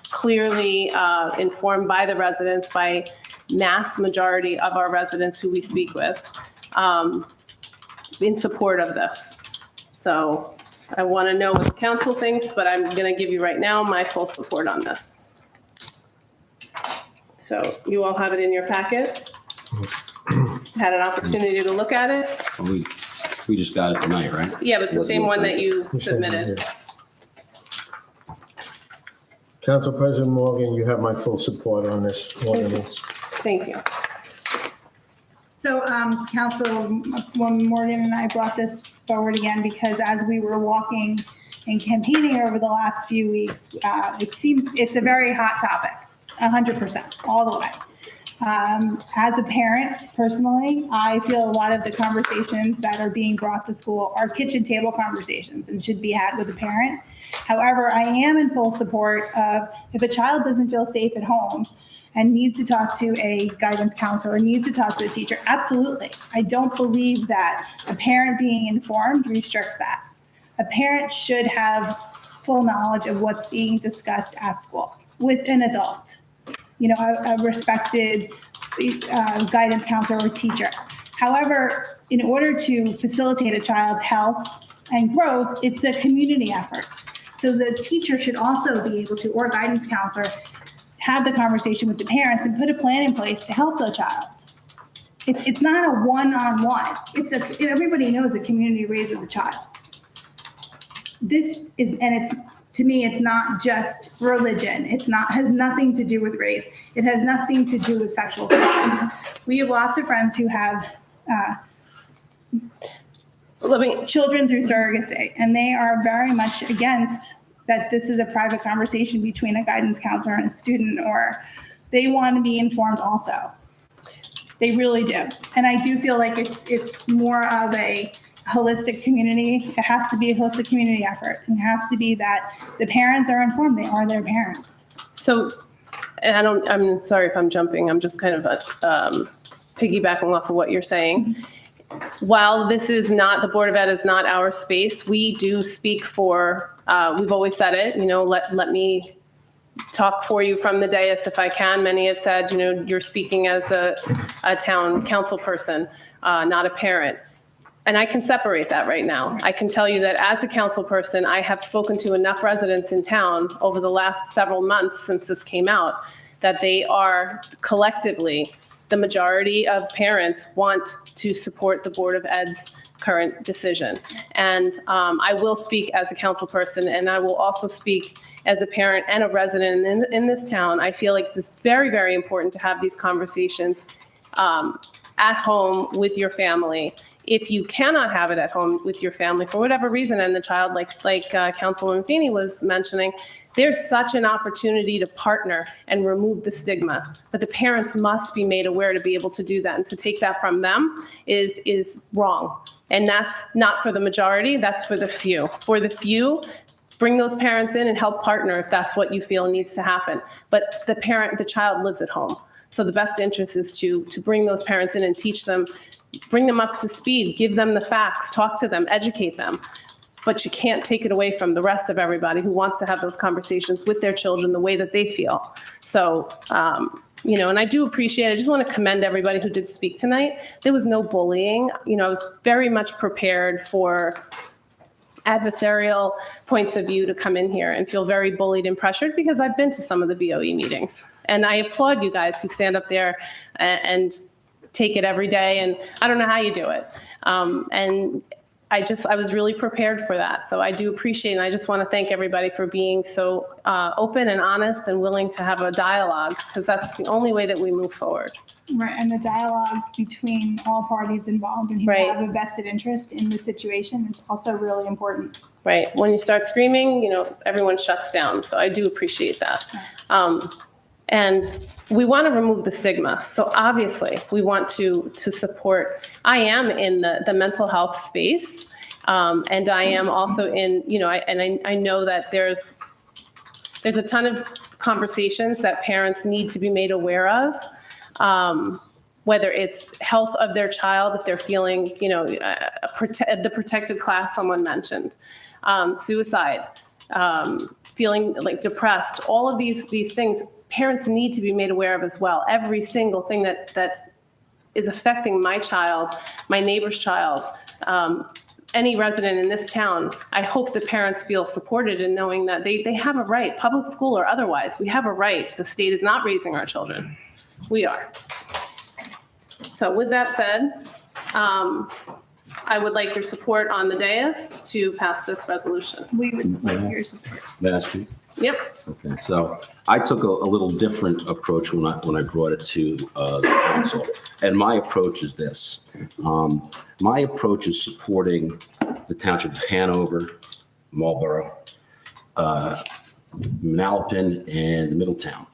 clearly informed by the residents, by mass majority of our residents who we speak with, in support of this. So I want to know what the council thinks, but I'm going to give you right now my full support on this. So you all have it in your packet. Had an opportunity to look at it. We just got it tonight, right? Yeah, but it's the same one that you submitted. Council President Morgan, you have my full support on this ordinance. Thank you. So, Councilwoman Morgan and I brought this forward again because as we were walking and campaigning over the last few weeks, it seems it's a very hot topic, 100%, all the way. As a parent, personally, I feel a lot of the conversations that are being brought to school are kitchen table conversations and should be had with a parent. However, I am in full support of if a child doesn't feel safe at home and needs to talk to a guidance counselor or needs to talk to a teacher, absolutely. I don't believe that a parent being informed restricts that. A parent should have full knowledge of what's being discussed at school with an adult, a respected guidance counselor or teacher. However, in order to facilitate a child's health and growth, it's a community effort. So the teacher should also be able to, or guidance counselor, have the conversation with the parents and put a plan in place to help the child. It's not a one-on-one. Everybody knows a community raises a child. To me, it's not just religion. Has nothing to do with race. It has nothing to do with sexual crimes. We have lots of friends who have children through surrogacy, and they are very much against that this is a private conversation between a guidance counselor and a student, or they want to be informed also. They really do. And I do feel like it's more of a holistic community. It has to be a holistic community effort. It has to be that the parents are informed. They are their parents. So, and I'm sorry if I'm jumping. I'm just kind of piggybacking off of what you're saying. While this is not, the Board of Ed is not our space, we do speak for, we've always said it, let me talk for you from the dais if I can. Many have said, you're speaking as a town council person, not a parent. And I can separate that right now. I can tell you that as a council person, I have spoken to enough residents in town over the last several months since this came out, that they are collectively, the majority of parents want to support the Board of Ed's current decision. And I will speak as a council person, and I will also speak as a parent and a resident in this town. I feel like it's very, very important to have these conversations at home with your family. If you cannot have it at home with your family for whatever reason, and the child, like Councilwoman Feeney was mentioning, there's such an opportunity to partner and remove the stigma. But the parents must be made aware to be able to do that, and to take that from them is wrong. And that's not for the majority, that's for the few. For the few, bring those parents in and help partner if that's what you feel needs to happen. But the child lives at home. So the best interest is to bring those parents in and teach them, bring them up to speed, give them the facts, talk to them, educate them. But you can't take it away from the rest of everybody who wants to have those conversations with their children the way that they feel. So, and I do appreciate, I just want to commend everybody who did speak tonight. There was no bullying. I was very much prepared for adversarial points of view to come in here and feel very bullied and pressured, because I've been to some of the BOE meetings. And I applaud you guys who stand up there and take it every day. And I don't know how you do it. And I was really prepared for that. So I do appreciate it. And I just want to thank everybody for being so open and honest and willing to have a dialogue, because that's the only way that we move forward. Right, and the dialogue between all parties involved and who have a vested interest in the situation is also really important. Right, when you start screaming, everyone shuts down. So I do appreciate that. And we want to remove the stigma. So obviously we want to support, I am in the mental health space. And I am also in, I know that there's a ton of conversations that parents need to be made aware of. Whether it's health of their child, if they're feeling, the protected class someone mentioned, suicide, feeling like depressed, all of these things, parents need to be made aware of as well. Every single thing that is affecting my child, my neighbor's child, any resident in this town, I hope the parents feel supported in knowing that they have a right, public school or otherwise, we have a right. The state is not raising our children. We are. So with that said, I would like your support on the dais to pass this resolution. We would like your support. May I speak? Yep. Okay, so I took a little different approach when I brought it to the council. And my approach is this. My approach is supporting the Township of Hanover, Marlborough, Manalapan, and Middletown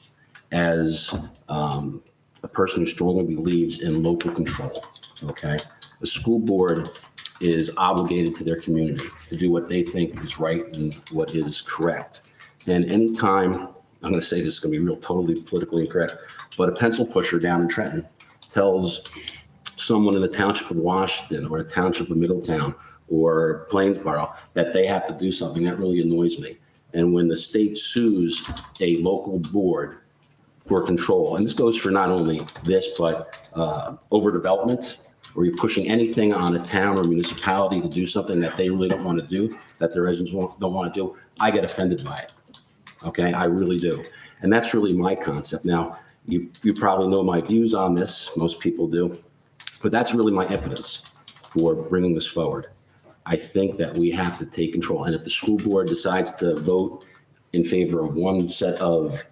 as a person who strongly believes in local control, okay? The school board is obligated to their community to do what they think is right and what is correct. And anytime, I'm gonna say this is gonna be real totally politically incorrect, but a pencil pusher down in Trenton tells someone in the Township of Washington or the Township of Middletown or Plainsboro that they have to do something, that really annoys me. And when the state sues a local board for control, and this goes for not only this, but overdevelopment, or you're pushing anything on a town or municipality to do something that they really don't want to do, that the residents don't want to do, I get offended by it. Okay, I really do. And that's really my concept. Now, you probably know my views on this. Most people do. But that's really my impotence for bringing this forward. I think that we have to take control. And if the school board decides to vote in favor of one set of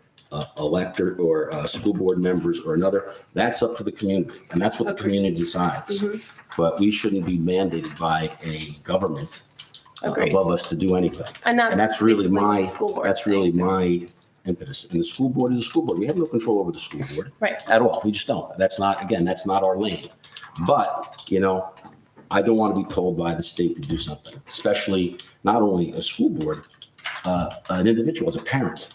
elector or school board members or another, that's up to the community. And that's what the community decides. But we shouldn't be mandated by a government above us to do anything. And that's really basically what my, the school board's that's really saying, too. my impetus. And the school board is a school board. We have no control over the school board. Right. At all. We just don't. That's not, again, that's not our lane. But, you know, I don't want to be told by the state to do something, especially not only a school board, an individual as a parent.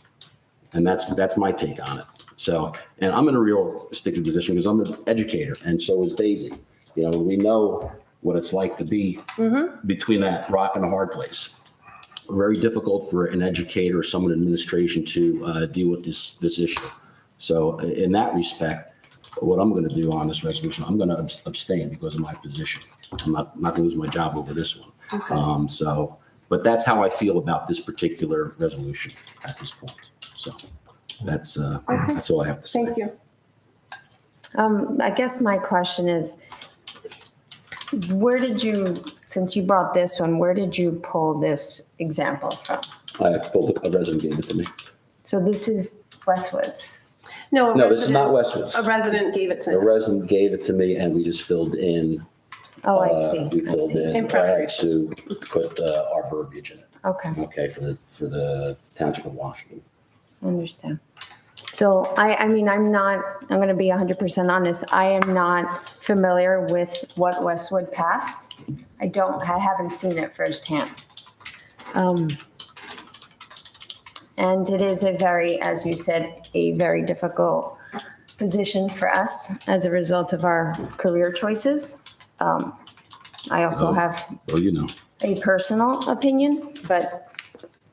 And that's my take on it. So, and I'm in a real sticky position because I'm an educator and so is Daisy. You know, we know what it's like to be between that rock and a hard place. Very difficult for an educator or someone in administration to deal with this issue. So in that respect, what I'm going to do on this resolution, I'm going to abstain because of my position. I'm not going to lose my job over this one. Okay. But that's how I feel about this particular resolution at this point. So that's all I have to say. Thank you. I guess my question is, where did you, since you brought this one, where did you pull this example from? I pulled a resident gave it to me. So this is Westwood's. No, No, this is not Westwood's. A resident gave it to The me. resident gave it to me and we just filled in. Oh, I see. We filled in. In I had to put our verbiage in it. Okay, Okay, for the Township of Washington. I understand. So I'm going to be 100% honest. I am not familiar with what Westwood passed. I haven't seen it firsthand. And it is as you said, a very difficult position for us as a result of our career choices. I also have you know. a personal opinion, but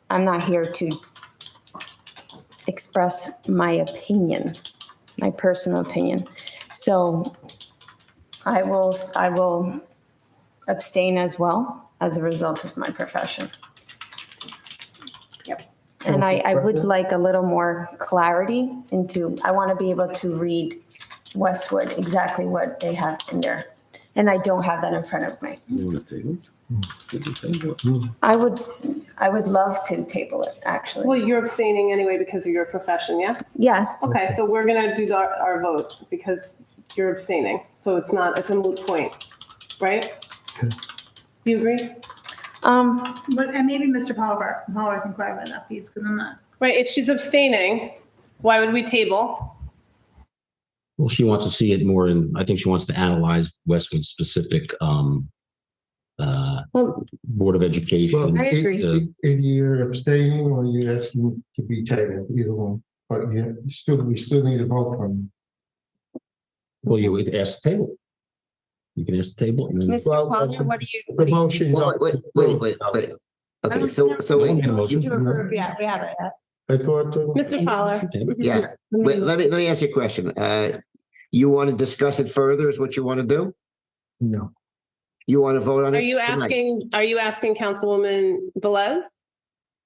I'm not here to express my opinion, my personal opinion. So I will abstain as well as a result of my profession. Yep. And I would like a little more clarity I want to be able to read Westwood, exactly what they have in there. And I don't have that in front of me. You want to table it? I would love to table it, actually. Well, you're abstaining anyway because of your profession, yes? Yes. Okay, so we're going to do our vote because you're abstaining. So it's a moot point, right? Do you agree? But, and maybe Mr. Pollard can clarify that piece, because I'm not. Right, if she's abstaining, why would we table? Well, she wants to see it more I think she wants to analyze Westwood's specific Board of Education. Well, I agree. If you're abstaining or you're asking to be tabled, either one, but we still need a vote from you. Well, you would ask the table. You can ask the table and then. Mr. Well, Pollard, what do you? The motion. Wait. Okay, so wait. Yeah, we have it. I thought. Mr. Pollard? Yeah, wait, let me ask you a question. You want to discuss it further is what you want to do? No. You want to vote on it? Are you asking Councilwoman Velez?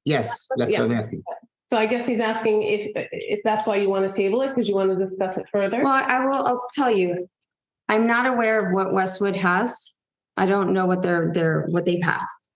Yes, that's what I'm asking. So I guess he's asking if that's why you want to table it, because you want to discuss it further? Well, I'll tell you, I'm not aware of what Westwood has. I don't know what what they passed.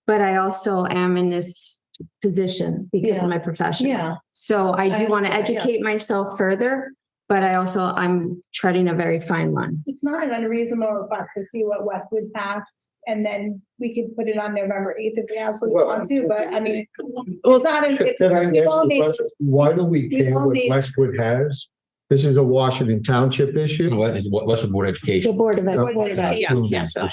But I also am in this position because of my profession. Yeah. So I do want to understand, educate myself further, but I'm treading a very fine line. It's not an unreasonable request to see what Westwood passed, and then we could put it on November 8th if we absolutely want to, but I mean, it's not. Can I ask you a question? Why do we care what Westwood has? This is a Washington Township issue. Westwood Board of Education. The Board of Education. Yeah. So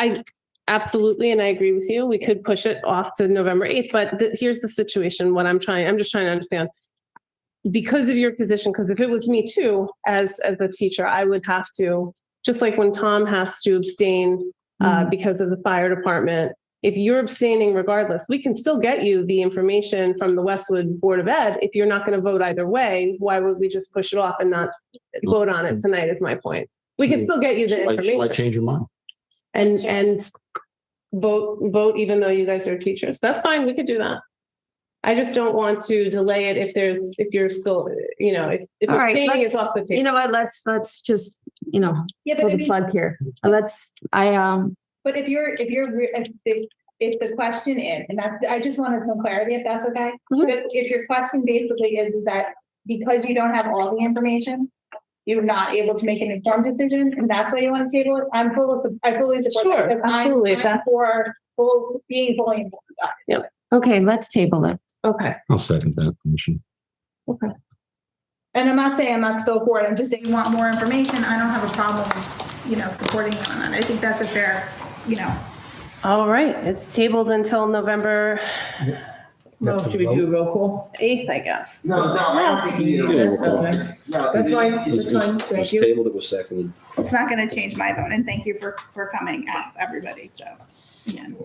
I absolutely, and I agree with you, we could push it off to November 8th, but here's the situation. I'm just trying to understand. Because of your position, because if it was me too, as a teacher, I would have to, just like when Tom has to abstain because of the fire department, if you're abstaining regardless, we can still get you the information from the Westwood Board of Ed. If you're not going to vote either way, why would we just push it off and not vote on it tonight is my point. We can still get you the information. Might change your mind. And vote even though you guys are teachers. That's fine, we could do that. I just don't want to delay it if you're still, if All it's right, staying, it's let's, off the table. you know what, let's just, Yeah, but pull if the you- plug here. But if the question is, and that's, I just wanted some clarity, if that's okay. If your question basically is that because you don't have all the information, you're not able to make an informed decision, and that's why you want to table it, I fully support that. Sure, Because absolutely. I'm for being fully informed about it. Yep. Okay, let's table it. Okay. I'll second that motion. Okay. And I'm not saying I'm not still for it, I'm just saying you want more information, I don't have a problem, supporting you on that. I think that's a fair, All right, it's tabled until November Well, should we do a roll call? 8th, I guess. No, I don't think you need a roll call. Okay. No, That's fine, it- that's fine, thank you. Tabled, it was seconded. it's not gonna change my vote, and thank you for coming out, everybody, so, again.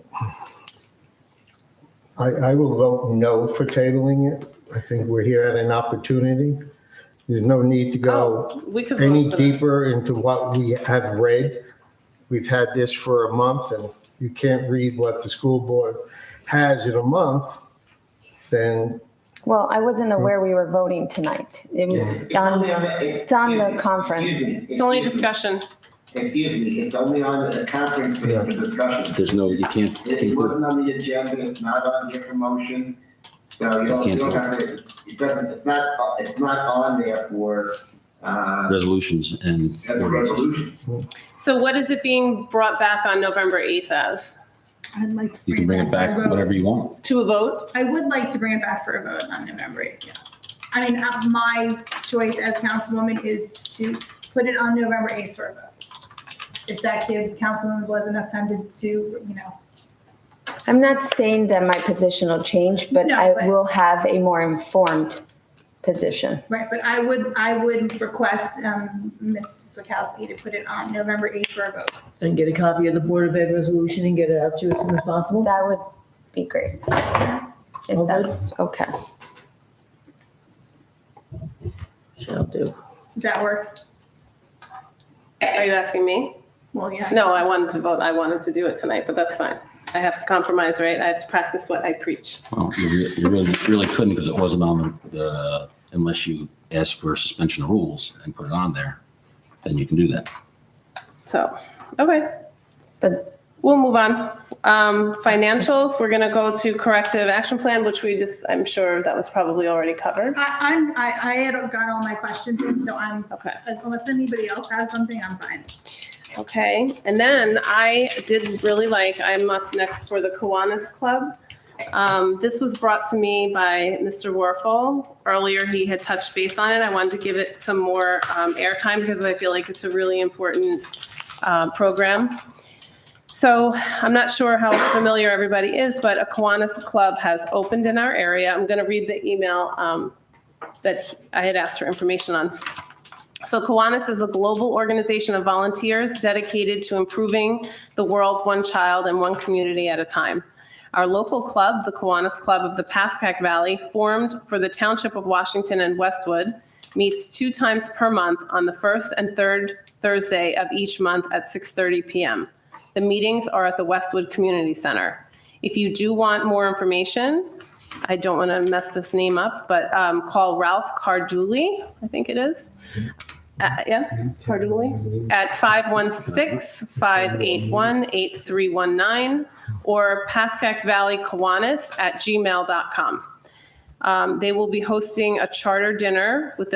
I will vote no for tabling it. I think we're here at an opportunity. There's no need to go We could any vote for that. deeper into what we have read. We've had this for a month, and you can't read what the school board has in a month, then Well, I wasn't aware we were voting tonight. It was on the conference. It's only discussion. Excuse me, it's only on the conference for discussion. There's no, you can't. It wasn't on the agenda, it's not on here for motion, so you don't have to, it's not on there for, Resolutions and as a ordinances. resolution. So what is it being brought back on November 8th as? I'd like to. You can bring it back whenever you want. To a vote? I would like to bring it back for a vote on November 8th, yes. I mean, my choice as councilwoman is to put it on November 8th for a vote. If that gives Councilwoman Blas enough time to. I'm not saying that my position will change, but No, I but- will have a more informed position. Right, but I would request Ms. Swakowski to put it on November 8th for a vote. And get a copy of the Board of Ed resolution and get it out to you as soon as possible? That would be great. If Okay. that's okay. Shall do. Does that work? Are you asking me? Well, yeah. No, I wanted to vote. I wanted to do it tonight, but that's fine. I have to compromise, right? I have to practice what I preach. Well, you really couldn't because it wasn't on the, unless you asked for suspension of rules and put it on there, then you can do that. So, okay. But we'll move on. Financials, we're going to go to corrective action plan, which I'm sure that was probably already covered. I had got all my questions in, so I'm, Okay. unless anybody else has something, I'm fine. Okay, and then I'm up next for the Kiwanis Club. This was brought to me by Mr. Warfel. Earlier, he had touched base on it. I wanted to give it some more airtime because I feel like it's a really important program. So I'm not sure how familiar everybody is, but a Kiwanis Club has opened in our area. I'm going to read the email that I had asked for information on. So Kiwanis is a global organization of volunteers dedicated to improving the world one child and one community at a time. Our local club, the Kiwanis Club of the Pascack Valley, formed for the Township of Washington and Westwood, meets 2 times per month on the first and third Thursday of each month at 6:30 p.m. The meetings are at the Westwood Community Center. If you do want more information, I don't want to mess this name up, but call Ralph Cardulli, I think it is. Yes, Cardulli, at 516-581-8319 or pascackvalleykiwanis@gmail.com. They will be hosting a charter dinner with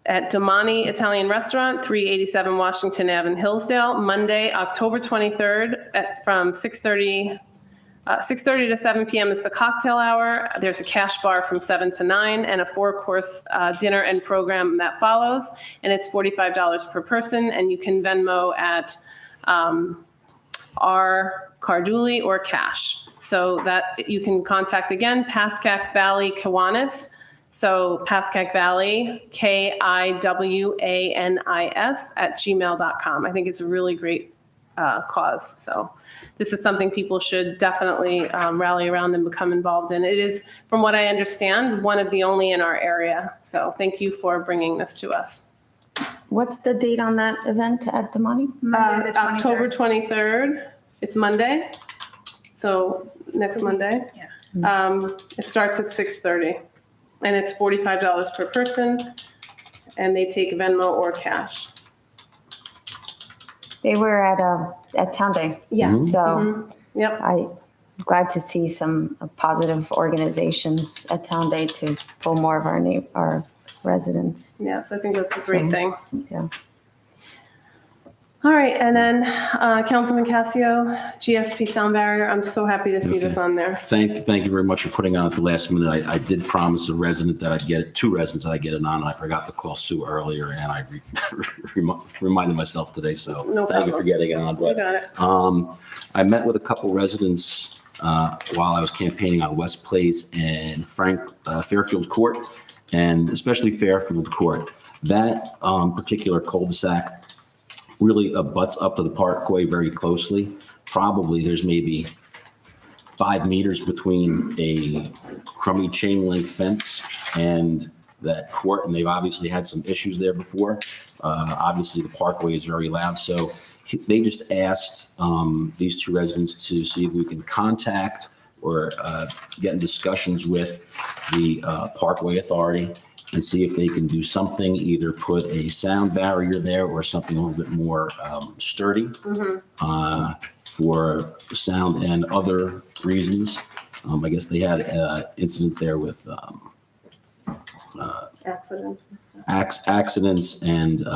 at Domani Italian Restaurant, 387 Washington Ave in Hillsdale, Monday, October 23rd from 6:30 to 7 p.m. is the cocktail hour. There's a cash bar from 7 to 9 and a 4-course dinner and program that follows. And it's $45 per person. And you can Venmo at R. Cardulli or cash. So that you can contact again, Pascack Valley Kiwanis. So Pascack Valley, KIWANIS @gmail.com. I think it's a really great cause. So this is something people should definitely rally around and become involved in. It is, from what I understand, one of the only in our area. So thank you for bringing this to us. What's the date on that event at Domani? Monday, the 23rd. October 23rd It's Monday, so next Monday. It starts at 6:30, and it's $45 per person, and they take Venmo or cash. They were at Town Day. Yeah. So Yep. I'm glad to see some positive organizations at Town Day to pull more of our residents. Yes, I think that's a great thing. Yeah. All right, and then Councilman Casio, GSP sound barrier. I'm so happy to see this on there. Thank you very much for putting on at the last minute. I did promise a resident that I'd get it, 2 residents that I'd get it on. I forgot to call Sue earlier, and I reminded myself today, so No thank you problem. for getting it on. You got it. I met with a couple residents while I was campaigning on West Place and Fairfield Court, and especially Fairfield Court. That particular cul-de-sac really abuts up to the Parkway very closely. Probably there's maybe 5 meters between a crummy chain link fence and that court, and they've obviously had some issues there before. Obviously, the Parkway is very loud, so they just asked these 2 residents to see if we can contact or get in discussions with the Parkway Authority and see if they can do something, either put a sound barrier there or something a little bit more sturdy for sound and other reasons. I guess they had an incident there with Accidents and stuff. accidents and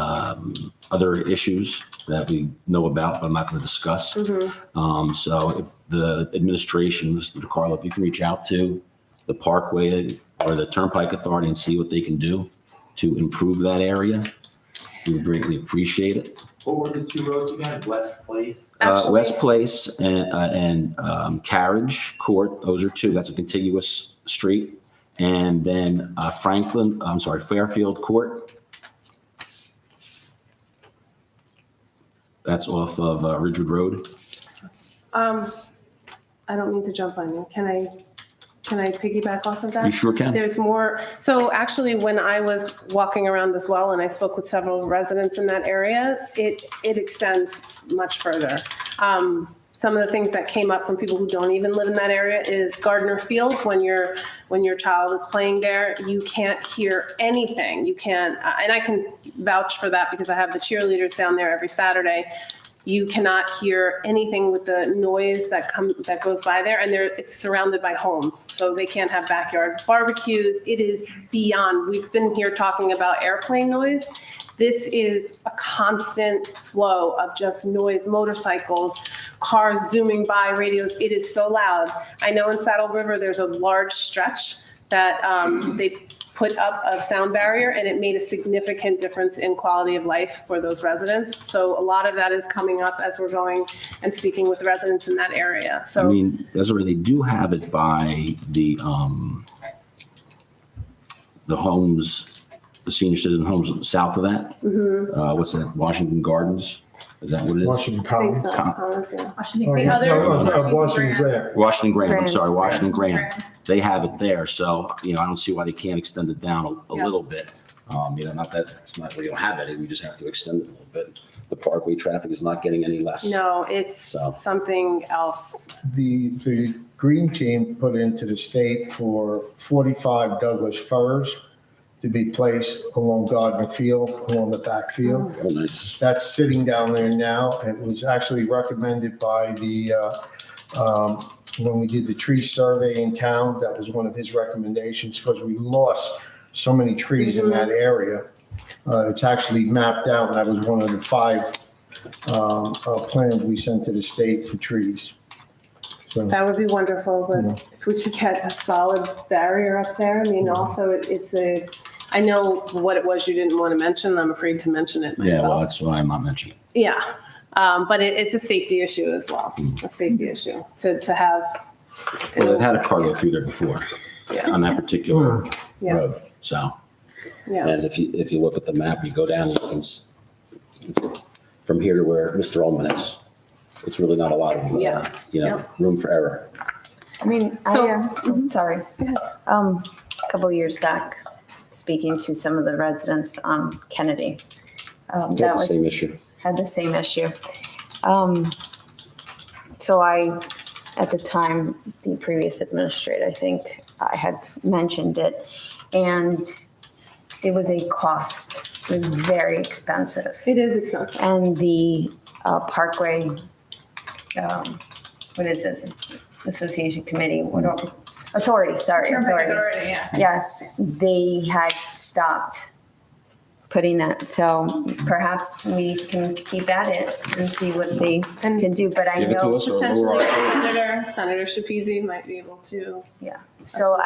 other issues that we know about, but I'm not going to discuss. So if the administration, Mr. DeCarlo, if you can reach out to the Parkway or the Turnpike Authority and see what they can do to improve that area, we would greatly appreciate it. What were the 2 roads again? West Place? West Place and Carriage Court, those are 2. That's a contiguous street. And then Fairfield Court. That's off of Ridgewood Road. I don't mean to jump on you. Can I piggyback off of that? You sure can. There's more. So actually, when I was walking around as well, and I spoke with several residents in that area, it extends much further. Some of the things that came up from people who don't even live in that area is Gardner Field. When your child is playing there, you can't hear anything. You can't, and I can vouch for that because I have the cheerleaders down there every Saturday. You cannot hear anything with the noise that goes by there, and it's surrounded by homes, so they can't have backyard barbecues. It is beyond. We've been here talking about airplane noise. This is a constant flow of just noise, motorcycles, cars zooming by, radios. It is so loud. I know in Saddle River there's a large stretch that they put up a sound barrier, and it made a significant difference in quality of life for those residents. So a lot of that is coming up as we're going and speaking with residents in that area. So I mean, Desiree, they do have it by the homes, the senior citizen homes south of that. What's that? Washington Gardens? Is that what it is? Washington I think Commons. so. Yeah. Washington Oh, Green. yeah. No, Washington Grant. Washington Grand, I'm Grand. sorry, Washington Grand. They have it there, so, I don't see why they can't extend it down a little bit. Not that, it's not, we don't have it, we just have to extend it a little bit. The Parkway traffic is not getting any less. No, it's So. something else. The green team put into the state for 45 Douglas firs to be placed along Gardner Field, along the backfield. Oh, nice. That's sitting down there now. It was actually recommended by when we did the tree survey in town, that was one of his recommendations because we lost so many trees in that area. It's actually mapped out, and that was one of the 5 plans we sent to the state for trees. So, That would be wonderful, but if we could get a solid barrier up there. I mean, also I know what it was you didn't want to mention. I'm afraid to mention it myself. Yeah, well, that's why I'm not mentioning. Yeah, but it's a safety issue as well, a safety issue to have. Well, they've had a car go through there before on that particular road, so. Yeah. And if you look at the map, you go down, you can, from here to where Mr. Ullman is, it's really not a lot of, room for error. I mean, sorry. A couple years back, speaking to some of the residents on Kennedy. They had the same issue. Had the same issue. So at the time, the previous administrator, I think I had mentioned it, and it was a cost. It was very expensive. It is expensive. And the Parkway, what is it? Association Committee, Authority. Yeah. Yes, they had stopped putting that. So perhaps we can keep at it and see what they can do. But I Give it to know us or Potentially, lower our code. Senator Shapizi might be able to. Yeah. So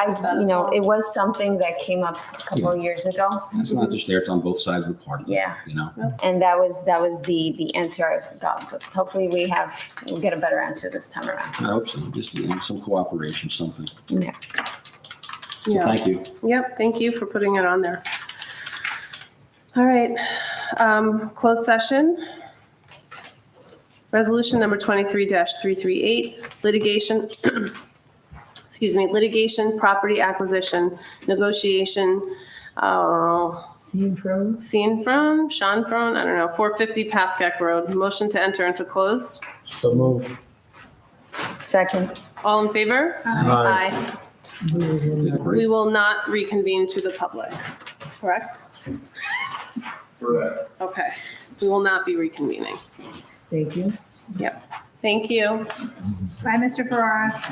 it was something that came up a couple of years ago. It's not just there, it's on both sides of the party. Yeah. You know? And that was the answer I got. But hopefully we'll get a better answer this time around. I hope so. Just some cooperation, something. Yeah. So Yeah. thank you. Yep, thank you for putting it on there. All right, closed session. Resolution number 23-338, litigation, excuse me, litigation, property acquisition, negotiation, Sean Frone, I don't know, 450 Pascack Road. Motion to enter into closed. So move. Second. All in favor? Aye. We will not reconvene to the public, correct? Correct. Okay, we will not be reconvening. thank you. Yep, thank you. Bye, Mr. Ferrara.